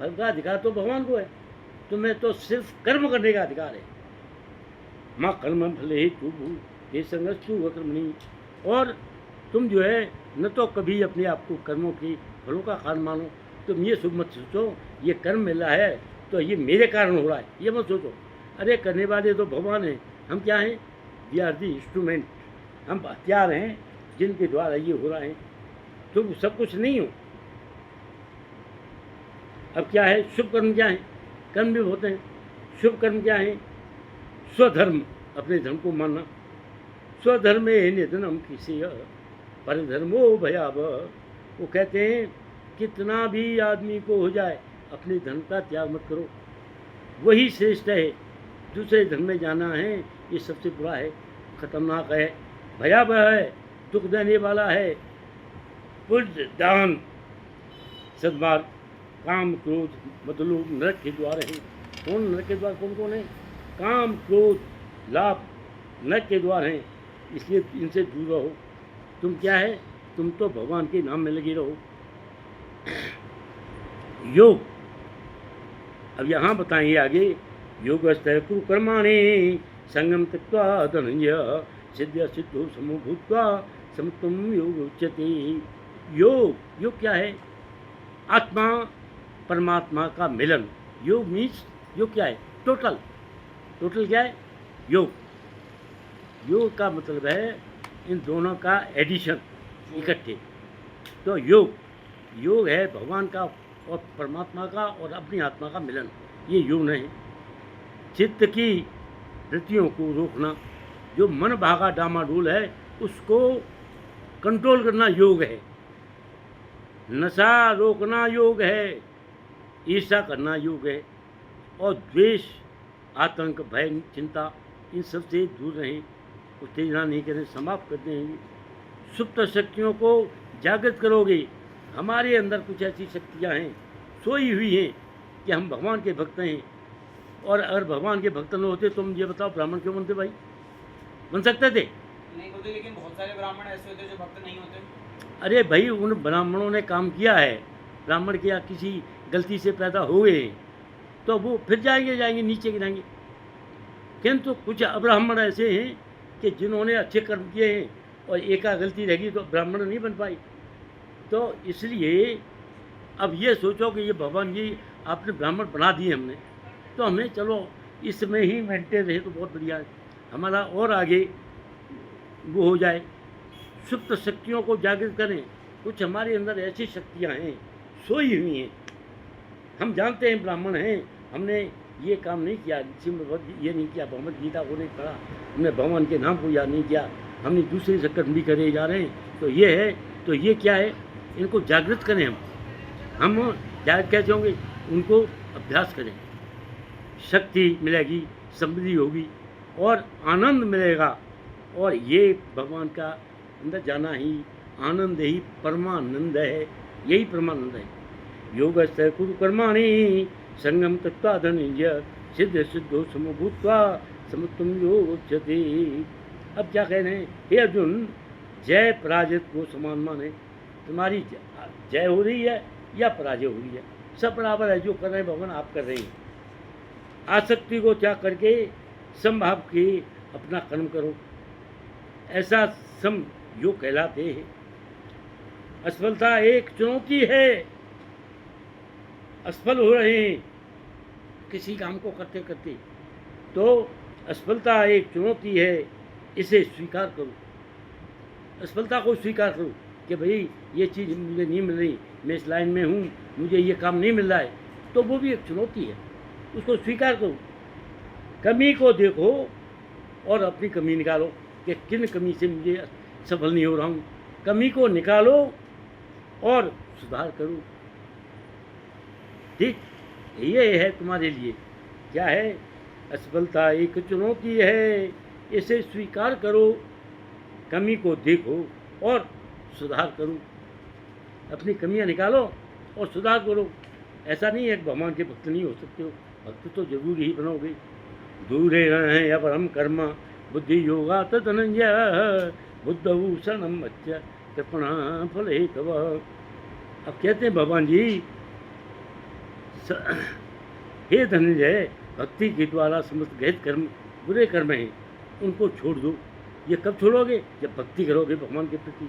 Speaker 1: फल का अधिकार तो भगवान को है, तुम्हें तो सिर्फ कर्म करने का अधिकार है। माँ कर्म फले तू भू ये संघर्ष तू कर्मणि। और तुम जो है न तो कभी अपने आप को कर्मों की फलों का कारण मानो। तुम ये सब मत सोचो ये कर्म मिला है तो ये मेरे कारण हो रहा है, ये मत सोचो। अरे करने वाले तो भगवान हैं, हम क्या हैं? वी आर दी इंस्ट्रूमेंट, हम हथियार हैं जिनके द्वारा ये हो रहा है। तुम सब कुछ नहीं हो। अब क्या है? शुभ कर्म क्या है? कर्म भी होते हैं। शुभ कर्म क्या है? स्वधर्म, अपने धर्म को मानना। स्वधर्म निधनम किसी पर धर्मो भयावह। वो कहते हैं कितना भी आदमी को हो जाए अपने धर्म का त्याग मत करो, वही श्रेष्ठ है। दूसरे धर्म में जाना है ये सबसे बुरा है, खतरनाक है, भयावह है, दुख देने वाला है। पुण्य दान सद्मार्ग काम क्रोध मतलोभ नरक के द्वार हैं। कौन नरक के द्वार? कौन कौन है? काम क्रोध लाभ नरक के द्वार हैं, इसलिए इनसे दूर रहो। तुम क्या है? तुम तो भगवान के नाम में लगे रहो। योग, अब यहाँ बताएंगे आगे। योगस्थ कुरुकर्माणि संगम त्यक्त्वा धनंजय सिद्ध सिद्धो समो भूत्वा समत्वम योग उच्यते। योग, योग क्या है? आत्मा परमात्मा का मिलन। योग मीन्स, योग क्या है? टोटल। टोटल क्या है? योग। योग का मतलब है इन दोनों का एडिशन, इकट्ठे। तो योग, योग है भगवान का और परमात्मा का और अपनी आत्मा का मिलन, ये योग नहीं। चित्त की वृत्तियों को रोकना, जो मन भागा डामाडोल है उसको कंट्रोल करना योग है। नशा रोकना योग है, ईर्ष्या करना योग है, और द्वेष आतंक भय चिंता इन सब से दूर रहें, उत्तेजना नहीं करें, समाप्त कर देंगे। सुप्त शक्तियों को जागृत करोगे। हमारे अंदर कुछ ऐसी शक्तियाँ हैं सोई हुई हैं कि हम भगवान के भक्त हैं, और अगर भगवान के भक्त न होते तो हम ये बताओ ब्राह्मण क्यों बनते भाई? बन सकते थे?
Speaker 3: नहीं होते, लेकिन बहुत सारे ब्राह्मण ऐसे होते जो भक्त नहीं होते।
Speaker 1: अरे भाई उन ब्राह्मणों ने काम किया है, ब्राह्मण के या किसी गलती से पैदा हुए तो वो फिर जाएंगे नीचे गिराएंगे। किंतु कुछ अब्राह्मण ऐसे हैं कि जिन्होंने अच्छे कर्म किए हैं और एका गलती रहेगी तो ब्राह्मण नहीं बन पाई। तो इसलिए अब ये सोचो कि ये भगवान जी आपने ब्राह्मण बना दिए हमने, तो हमें चलो इसमें ही मेंटेन रहे तो बहुत बढ़िया है, हमारा और आगे वो हो जाए। सुप्त शक्तियों को जागृत करें। कुछ हमारे अंदर ऐसी शक्तियाँ हैं सोई हुई हैं, हम जानते हैं ब्राह्मण हैं, हमने ये काम नहीं किया, ये नहीं किया, भगवद गीता को नहीं पढ़ा, हमने भगवान के नाम को याद नहीं किया, हमने दूसरे से कर्म भी करे जा रहे हैं। तो ये है, तो ये क्या है? इनको जागृत करें। हम जागृत कैसे होंगे? उनको अभ्यास करें, शक्ति मिलेगी, समृद्धि होगी और आनंद मिलेगा। और ये भगवान का अंदर जाना ही आनंद ही परमानंद है, यही परमानंद है। योगस्थ कुरु कर्माणि संगम त्यक्त्वा धनंजय सिद्ध सिद्धो समो भूत्वा समत्वम योग उच्यते। अब क्या कह रहे हैं? हे अर्जुन, जय पराजित को समान माने। तुम्हारी जय हो रही है या पराजय हो रही है, सब बराबर है। जो कर रहे हैं भगवान आप कर रहे हैं। आसक्ति को त्याग करके समभाव के अपना कर्म करो, ऐसा सम योग कहलाते हैं। असफलता एक चुनौती है। असफल हो रहे हैं किसी काम को करते करते, तो असफलता एक चुनौती है, इसे स्वीकार करो। असफलता को स्वीकार करो कि भाई ये चीज़ मुझे नहीं मिल रही, मैं इस लाइन में हूँ, मुझे ये काम नहीं मिल रहा है, तो वो भी एक चुनौती है। उसको स्वीकार करो। कमी को देखो और अपनी कमी निकालो कि किन कमी से मुझे सफल नहीं हो रहा हूँ। कमी को निकालो और सुधार करो। ठीक, ये है तुम्हारे लिए। क्या है? असफलता एक चुनौती है, इसे स्वीकार करो, कमी को देखो और सुधार करो। अपनी कमियां निकालो और सुधार करो। ऐसा नहीं है कि भगवान के भक्त नहीं हो सकते हो, भक्त तो जरूर ही बनोगे। दूरे रहें अपरम कर्म बुद्धि योगा धनंजय बुद्धऊ शरणम मच्य कृपणा फल हेतव। अब कहते हैं भगवान जी, हे धनंजय, भक्ति के द्वारा समस्त गैर कर्म बुरे कर्म हैं, उनको छोड़ दो। ये कब छोड़ोगे? जब भक्ति करोगे, भगवान के प्रति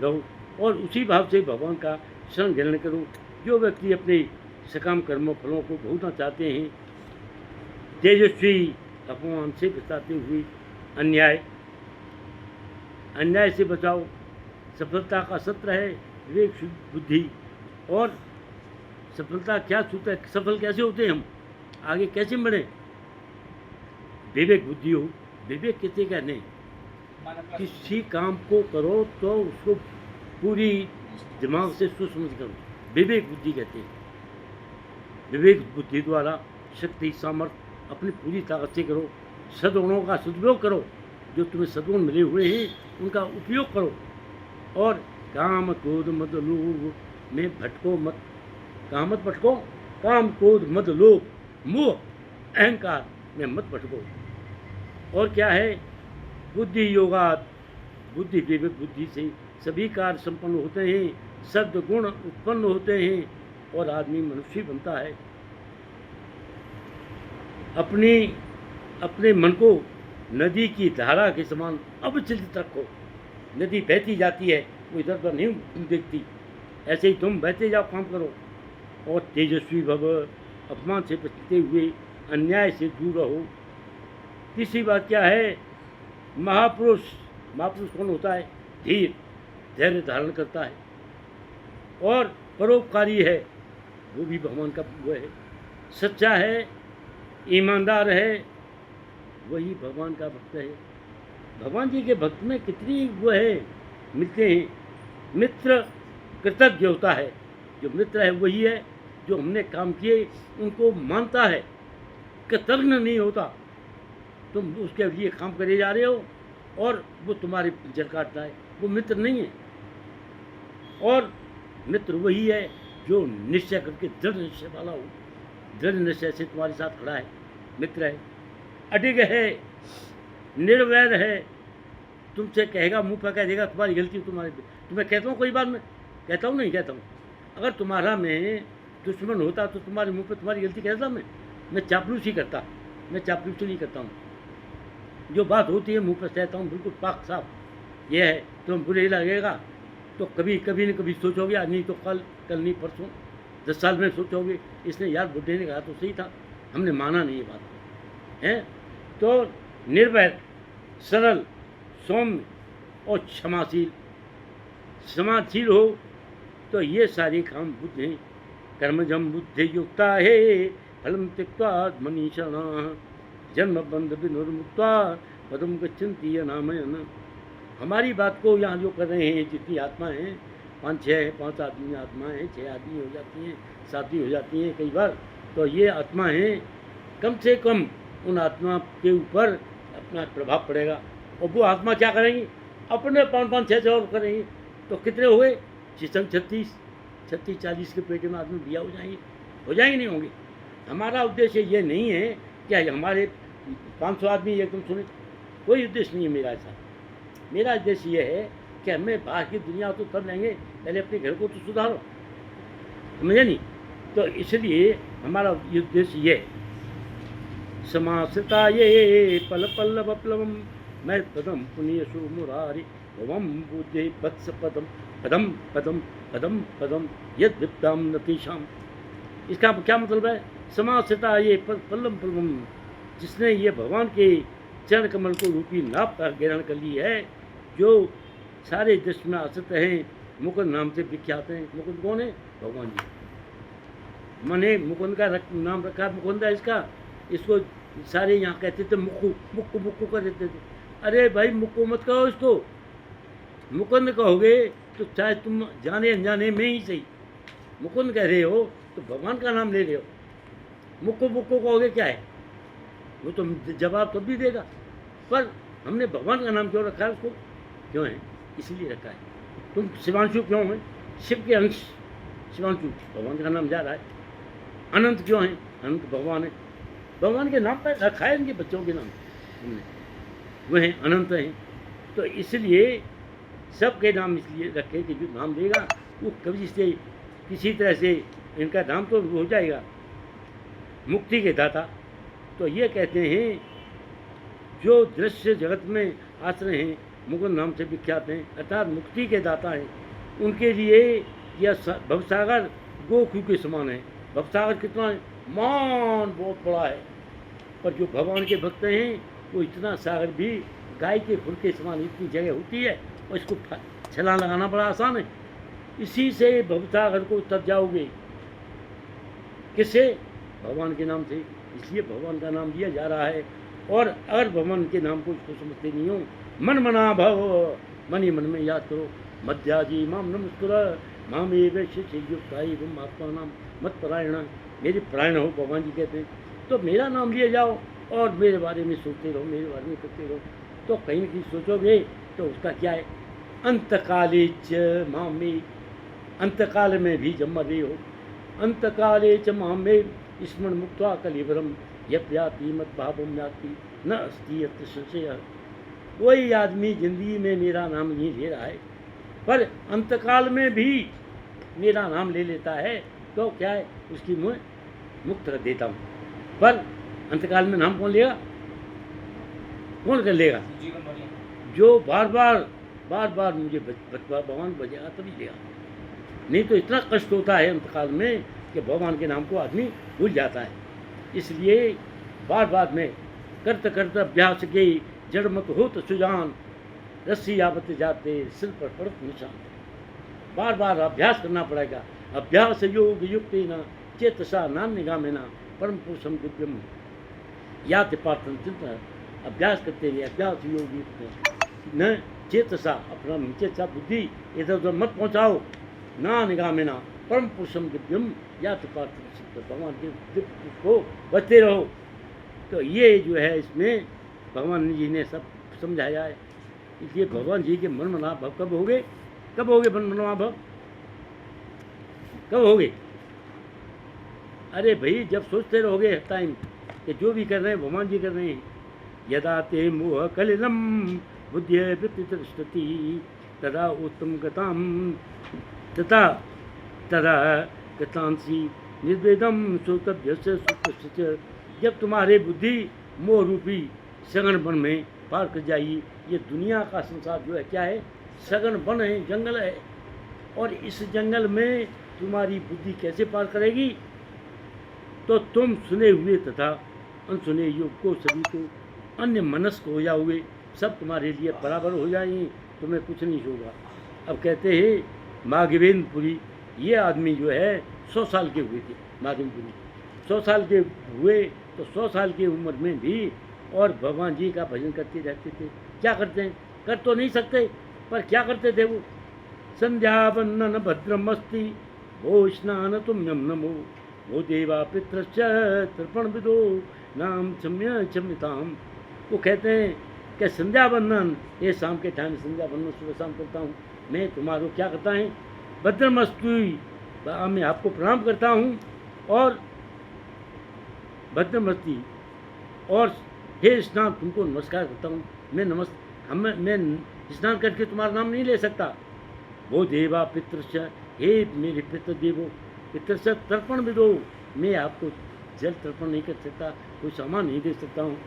Speaker 1: रहो और उसी भाव से भगवान का शरण ग्रहण करो। जो व्यक्ति अपने सकाम कर्मों फलों को भोगना चाहते हैं, तेजस्वी अपमान से बचाते हुए अन्याय से बचाओ। सफलता का सत्र है विवेक शुद्ध बुद्धि। और सफलता क्या सूत्र है? सफल कैसे होते हैं हम, आगे कैसे बढ़े? विवेक बुद्धि हो। विवेक किसे कहने? किसी काम को करो तो उसको पूरी दिमाग से सोच समझ करो, विवेक बुद्धि कहते हैं। विवेक बुद्धि द्वारा शक्ति सामर्थ्य अपनी पूरी ताकत से करो। सद्गुणों का सदुपयोग करो, जो तुम्हें सद्गुण मिले हुए हैं उनका उपयोग करो। और काम क्रोध मद लोभ में भटको मत। कहाँ मत भटको? काम क्रोध मद लोभ मोह अहंकार में मत भटको। और क्या है? बुद्धि योगात, बुद्धि विवेक बुद्धि से सभी कार्य संपन्न होते हैं, सद्गुण उत्पन्न होते हैं और आदमी मनुष्य बनता है। अपने मन को नदी की धारा के समान अविचलित रखो। नदी बहती जाती है, वो इधर उधर नहीं देखती, ऐसे ही तुम बहते जाओ, काम करो। और तेजस्वी भव, अपमान से बचते हुए अन्याय से दूर रहो। तीसरी बात क्या है? महापुरुष कौन होता है? धीर, धैर्य धारण करता है और परोपकारी है, वो भी भगवान का वो है। सच्चा है, ईमानदार है, वही भगवान का भक्त है। भगवान जी के भक्त में कितनी वो है मिलते हैं। मित्र कृतज्ञ होता है, जो मित्र है वही है जो हमने काम किए उनको मानता है, कृतज्ञ नहीं होता। तुम उसके लिए काम करे जा रहे हो और वो तुम्हारे जड़ काटता है, वो मित्र नहीं है। और मित्र वही है जो निश्चय करके दृढ़ निश्चय वाला हो, दृढ़ निश्चय से तुम्हारे साथ खड़ा है, मित्र है। अडिग है, निर्वैर है, तुमसे कहेगा, मुंह पर कह देगा तुम्हारी गलती तुम्हारी। तुम्हें कहता हूँ कोई बात, मैं कहता हूँ नहीं कहता हूँ, अगर तुम्हारा मैं दुश्मन होता तो तुम्हारे मुंह पे तुम्हारी गलती कहता मैं चापलूसी करता, मैं चापलूसी नहीं करता हूँ। जो बात होती है मुंह पर कहता हूँ, बिल्कुल पाक साफ। ये है, तुम्हें बुरे लगेगा तो कभी न कभी सोचोगे, आज नहीं तो कल नहीं परसों 10 साल में सोचोगे, इसने यार बुढ़े ने कहा तो सही था, हमने माना नहीं ये बात है। तो निर्भय, सरल, सौम्य और क्षमाशील हो तो ये सारे काम बुद्ध हैं। कर्मजम बुद्धि युक्ता है फलम त्यक्त्वा मनीषण जन्म बंध विनुर्मुक्त्वा पदम गच्छन्ति अनामयन्। हमारी बात को यहाँ जो कर रहे हैं, जितनी आत्मा हैं, 5 आदमी आत्मा हैं, 6 आदमी हो जाती हैं, 7 भी हो जाती हैं कई बार, तो ये आत्मा हैं, कम से कम उन आत्मा के ऊपर अपना प्रभाव पड़ेगा। और वो आत्मा क्या करेंगी? अपने 5-6 और करेंगी, तो कितने हुए? 36 40 के पेट में आदमी दिया हो जाएंगे नहीं होंगे। हमारा उद्देश्य ये नहीं है कि हमारे 500 आदमी एकदम सुने, कोई उद्देश्य नहीं है मेरा ऐसा। मेरा उद्देश्य ये है कि हमें बाहर की दुनिया तो कर लेंगे, पहले अपने घर को तो सुधारो, समझे नहीं? तो इसलिए हमारा उद्देश्य ये समासता ये पल पल बप्लवम मैं पदम पुण्य सुमुरारी भवम बुद्धि वत्स पदम पदम पदम पदम पदम यद विद्याम नतीशाम। इसका क्या मतलब है? समासता ये पल्लम पल्लम, जिसने ये भगवान के चरण कमल को रूपी नाप का ग्रहण कर ली है, जो सारे दृश्य में आसक्त हैं, मुकुंद नाम से विख्यात हैं। मुकुंद कौन है? भगवान जी। मैंने मुकुंद का नाम रखा, मुकुंद है इसका। इसको सारे यहाँ कहते थे मुक्कू, मुक्कू मुक्कू कर देते थे। अरे भाई मुक्कू मत कहो इसको, मुकुंद कहोगे तो चाहे तुम जाने अनजाने में ही सही मुकुंद कह रहे हो तो भगवान का नाम ले रहे हो। मुक्कू मुक्कू कहोगे क्या है, वो तो जवाब तब भी देगा। पर हमने भगवान का नाम क्यों रखा है उसको, क्यों है, इसलिए रखा है। तुम शिवांशु क्यों है, शिव के अंश शिवांशु, भगवान का नाम जा रहा है। अनंत क्यों है, अनंत भगवान है, भगवान के नाम पर रखा है इनके बच्चों के नाम हमने, वह हैं अनंत हैं। तो इसलिए सबके नाम इसलिए रखे कि जो नाम देगा वो कभी से किसी तरह से इनका नाम तो हो जाएगा मुक्ति के दाता। तो ये कहते हैं जो दृश्य जगत में आश्रय हैं मुकुंद नाम से विख्यात हैं, अर्थात मुक्ति के दाता हैं, उनके लिए यह भवसागर गोखू के समान है। भवसागर कितना है, मान बहुत बड़ा है, पर जो भगवान के भक्त हैं वो इतना सागर भी गाय के खुर के समान इतनी जगह होती है और इसको छलांग लगाना बड़ा आसान है। इसी से भवसागर को तब जाओगे, किससे, भगवान के नाम से। इसलिए भगवान का नाम लिया जा रहा है। और अगर भगवान के नाम को इसको समझते नहीं हो, मन मना भव, मन ही मन में याद करो, मध्याजी माम नमस्कुर माम ये युक्ताई तुम आत्मा नाम मत परायण, मेरी परायण हो, भगवान जी कहते हैं। तो मेरा नाम लिए जाओ और मेरे बारे में सोचते रहो, मेरे बारे में करते रहो। तो कहीं ना कहीं सोचोगे तो उसका क्या है, अंतकाले च मामे, अंतकाल में भी जब मर रही हो, अंतकाले च मामे स्मरण मुक्त्वा कलिवरम यप्याति मत भावम याति न अस्ति यत्र संशय। कोई आदमी जिंदगी में मेरा नाम नहीं ले रहा है पर अंतकाल में भी मेरा नाम ले लेता है, तो क्या है, उसकी मैं मुक्त कर देता हूँ। पर अंतकाल में नाम कौन लेगा, कौन कर लेगा,
Speaker 3: जीवन भर
Speaker 1: जो बार बार मुझे भगवान बजेगा तभी लेगा। नहीं तो इतना कष्ट होता है अंतकाल में कि भगवान के नाम को आदमी भूल जाता है। इसलिए बार में करते करते अभ्यास के जड़ मत हो तो सुजान, रस्सी आवत जाते सिर पर पड़त निशान। बार अभ्यास करना पड़ेगा। अभ्यास योग युक्त न चेतसा नाम निगाह में ना परम पुरुषम दिव्यम याति पार्थम चिंतन। अभ्यास करते रहिए, अभ्यास योग युक्त न चेतसा, अपना चेतसा बुद्धि इधर उधर मत पहुँचाओ, ना निगाह में ना परम पुरुषम दिव्यम याति पार्थम चिंतन, भगवान के दिव्य को बचते रहो। तो ये जो है इसमें भगवान जी ने सब समझाया है। इसलिए भगवान जी के मन मना भव कब होगे, कब होगे मन मना भव, कब होगे, अरे भाई जब सोचते रहोगे टाइम कि जो भी कर रहे हैं भगवान जी कर रहे हैं। यदा ते मोह कलिलम बुद्धि प्रतिष्ठति तदा उत्तम गताम तथा तदा गतांसी निर्वेदम श्रोतभ्य से। जब तुम्हारे बुद्धि मोह रूपी सघन वन में पार कर जाएगी। ये दुनिया का संसार जो है क्या है, सघन वन है, जंगल है, और इस जंगल में तुम्हारी बुद्धि कैसे पार करेगी, तो तुम सुने हुए तथा अनसुने योग को सभी को अन्य मनस्क हो जाओगे, सब तुम्हारे लिए बराबर हो जाएंगे, तुम्हें कुछ नहीं होगा। अब कहते हैं माघवेंद्रपुरी, ये आदमी जो है 100 साल के हुए थे, माघवेंद्रपुरी 100 साल के हुए, तो 100 साल की उम्र में भी और भगवान जी का भजन करते रहते थे। क्या करते हैं, कर तो नहीं सकते, पर क्या करते थे वो, संध्या वंदन भद्रमस्ति भो स्नान तुम्यम नमो वो देवा पितृश्च तर्पण विदो नाम क्षम्य क्षम्यताम। वो कहते हैं कि संध्या वंदन, ये शाम के टाइम संध्या वंदन सुबह शाम करता हूँ मैं, तुम्हारो क्या करता है, भद्रमस्तु, मैं आपको प्रणाम करता हूँ, और भद्रमस्ति, और हे स्नान, तुमको नमस्कार करता हूँ मैं, मैं स्नान करके तुम्हारा नाम नहीं ले सकता। वो देवा पितृश्च, हे मेरे पितृदेवो, पितृश्च तर्पण विदो, मैं आपको जल तर्पण नहीं कर सकता, कोई सामान नहीं दे सकता हूँ।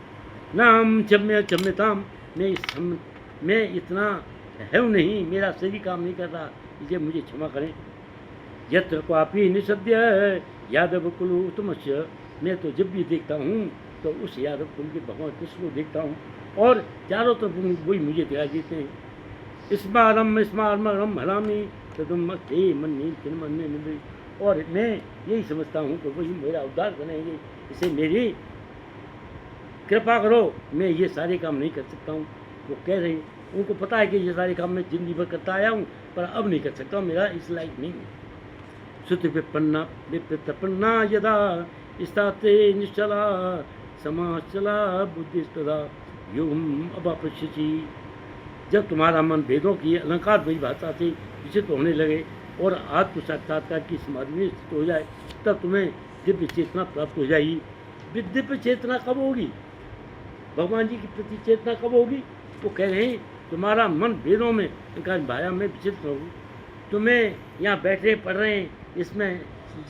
Speaker 1: नाम क्षम्य क्षम्यताम, मैं इतना है नहीं, मेरा शरीर काम नहीं कर रहा, इसलिए मुझे क्षमा करें। यत्र क्वापि निषद्य यादव कुल उत्तमस्य, मैं तो जब भी देखता हूँ तो उस यादव कुल के भगवान कृष्ण को देखता हूँ, और चारों तरफ वही मुझे दिखाई देते हैं। स्मारम हरामी तदुम हे मन्नी चिन्मन्य निवृत्ति, और मैं यही समझता हूँ कि वही मेरा उद्धार करेंगे। इसे मेरी कृपा करो, मैं ये सारे काम नहीं कर सकता हूँ। वो कह रहे हैं, उनको पता है कि ये सारे काम मैं जिंदगी भर करता आया हूँ, पर अब नहीं कर सकता हूँ, मेरा इस लायक नहीं है। श्रुति विप्रतपन्ना यदा स्ताते निश्चला समाचला बुद्धिस्तदा युगम अवापश्यति। जब तुम्हारा मन वेदों की अलंकार भरी भाषा से विचित होने लगे और आत्म साक्षात्कार की समाधि में स्थित हो जाए, तब तुम्हें दिव्य चेतना प्राप्त हो जाएगी। दिव्य चेतना कब होगी? भगवान जी की प्रति चेतना कब होगी? वो कह रहे हैं, तुम्हारा मन वेदों में भाया में विचित होगी। तुम्हें यहाँ बैठे पढ़ रहे हैं, इसमें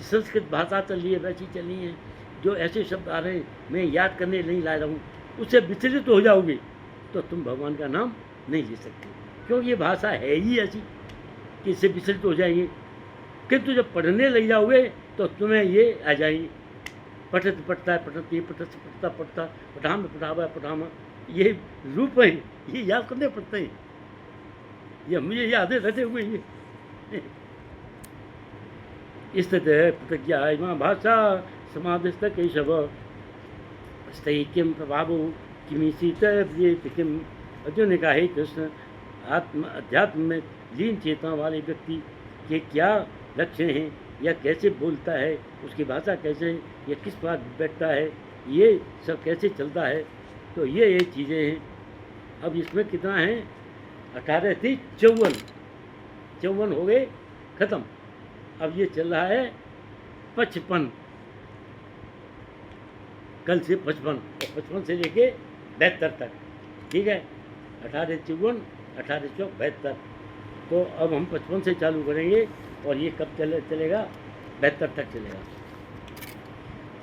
Speaker 1: संस्कृत भाषा चल रही है, वैसी चली है, जो ऐसे शब्द आ रहे हैं मैं याद करने नहीं ला रहा हूँ, उससे विचलित हो जाओगे तो तुम भगवान का नाम नहीं ले सकते, क्योंकि ये भाषा है ही ऐसी कि इससे विचलित हो जाएंगे। किंतु जब पढ़ने लग जाओगे तो तुम्हें ये आ जाएगी, पठत पढ़ता है, पठत ये पठत पढ़ता पढ़ता, पठाम पढ़ावा पठामा, ये रूप है, ये याद करने पड़ते हैं, ये मुझे याद है रहते हुए ये स्थित है प्रतिज्ञा इमा भाषा समाधिस्थ केशव स्थैक्यम प्रभावो किमीसीत किम। अर्जुन ने कहा, हे कृष्ण, अध्यात्म में लीन चेतना वाले व्यक्ति के क्या लक्ष्य हैं, या कैसे बोलता है, उसकी भाषा कैसे है, या किस बात बैठता है, ये सब कैसे चलता है। तो ये चीज़ें हैं। अब इसमें कितना है? 18 थी 54 हो गए ख़त्म। अब ये चल रहा है 55, कल से 55 और 55 से लेके 72 तक, ठीक है। 18 54 18 चौक 72। तो अब हम 55 से चालू करेंगे और ये कब चलेगा? 72 तक चलेगा।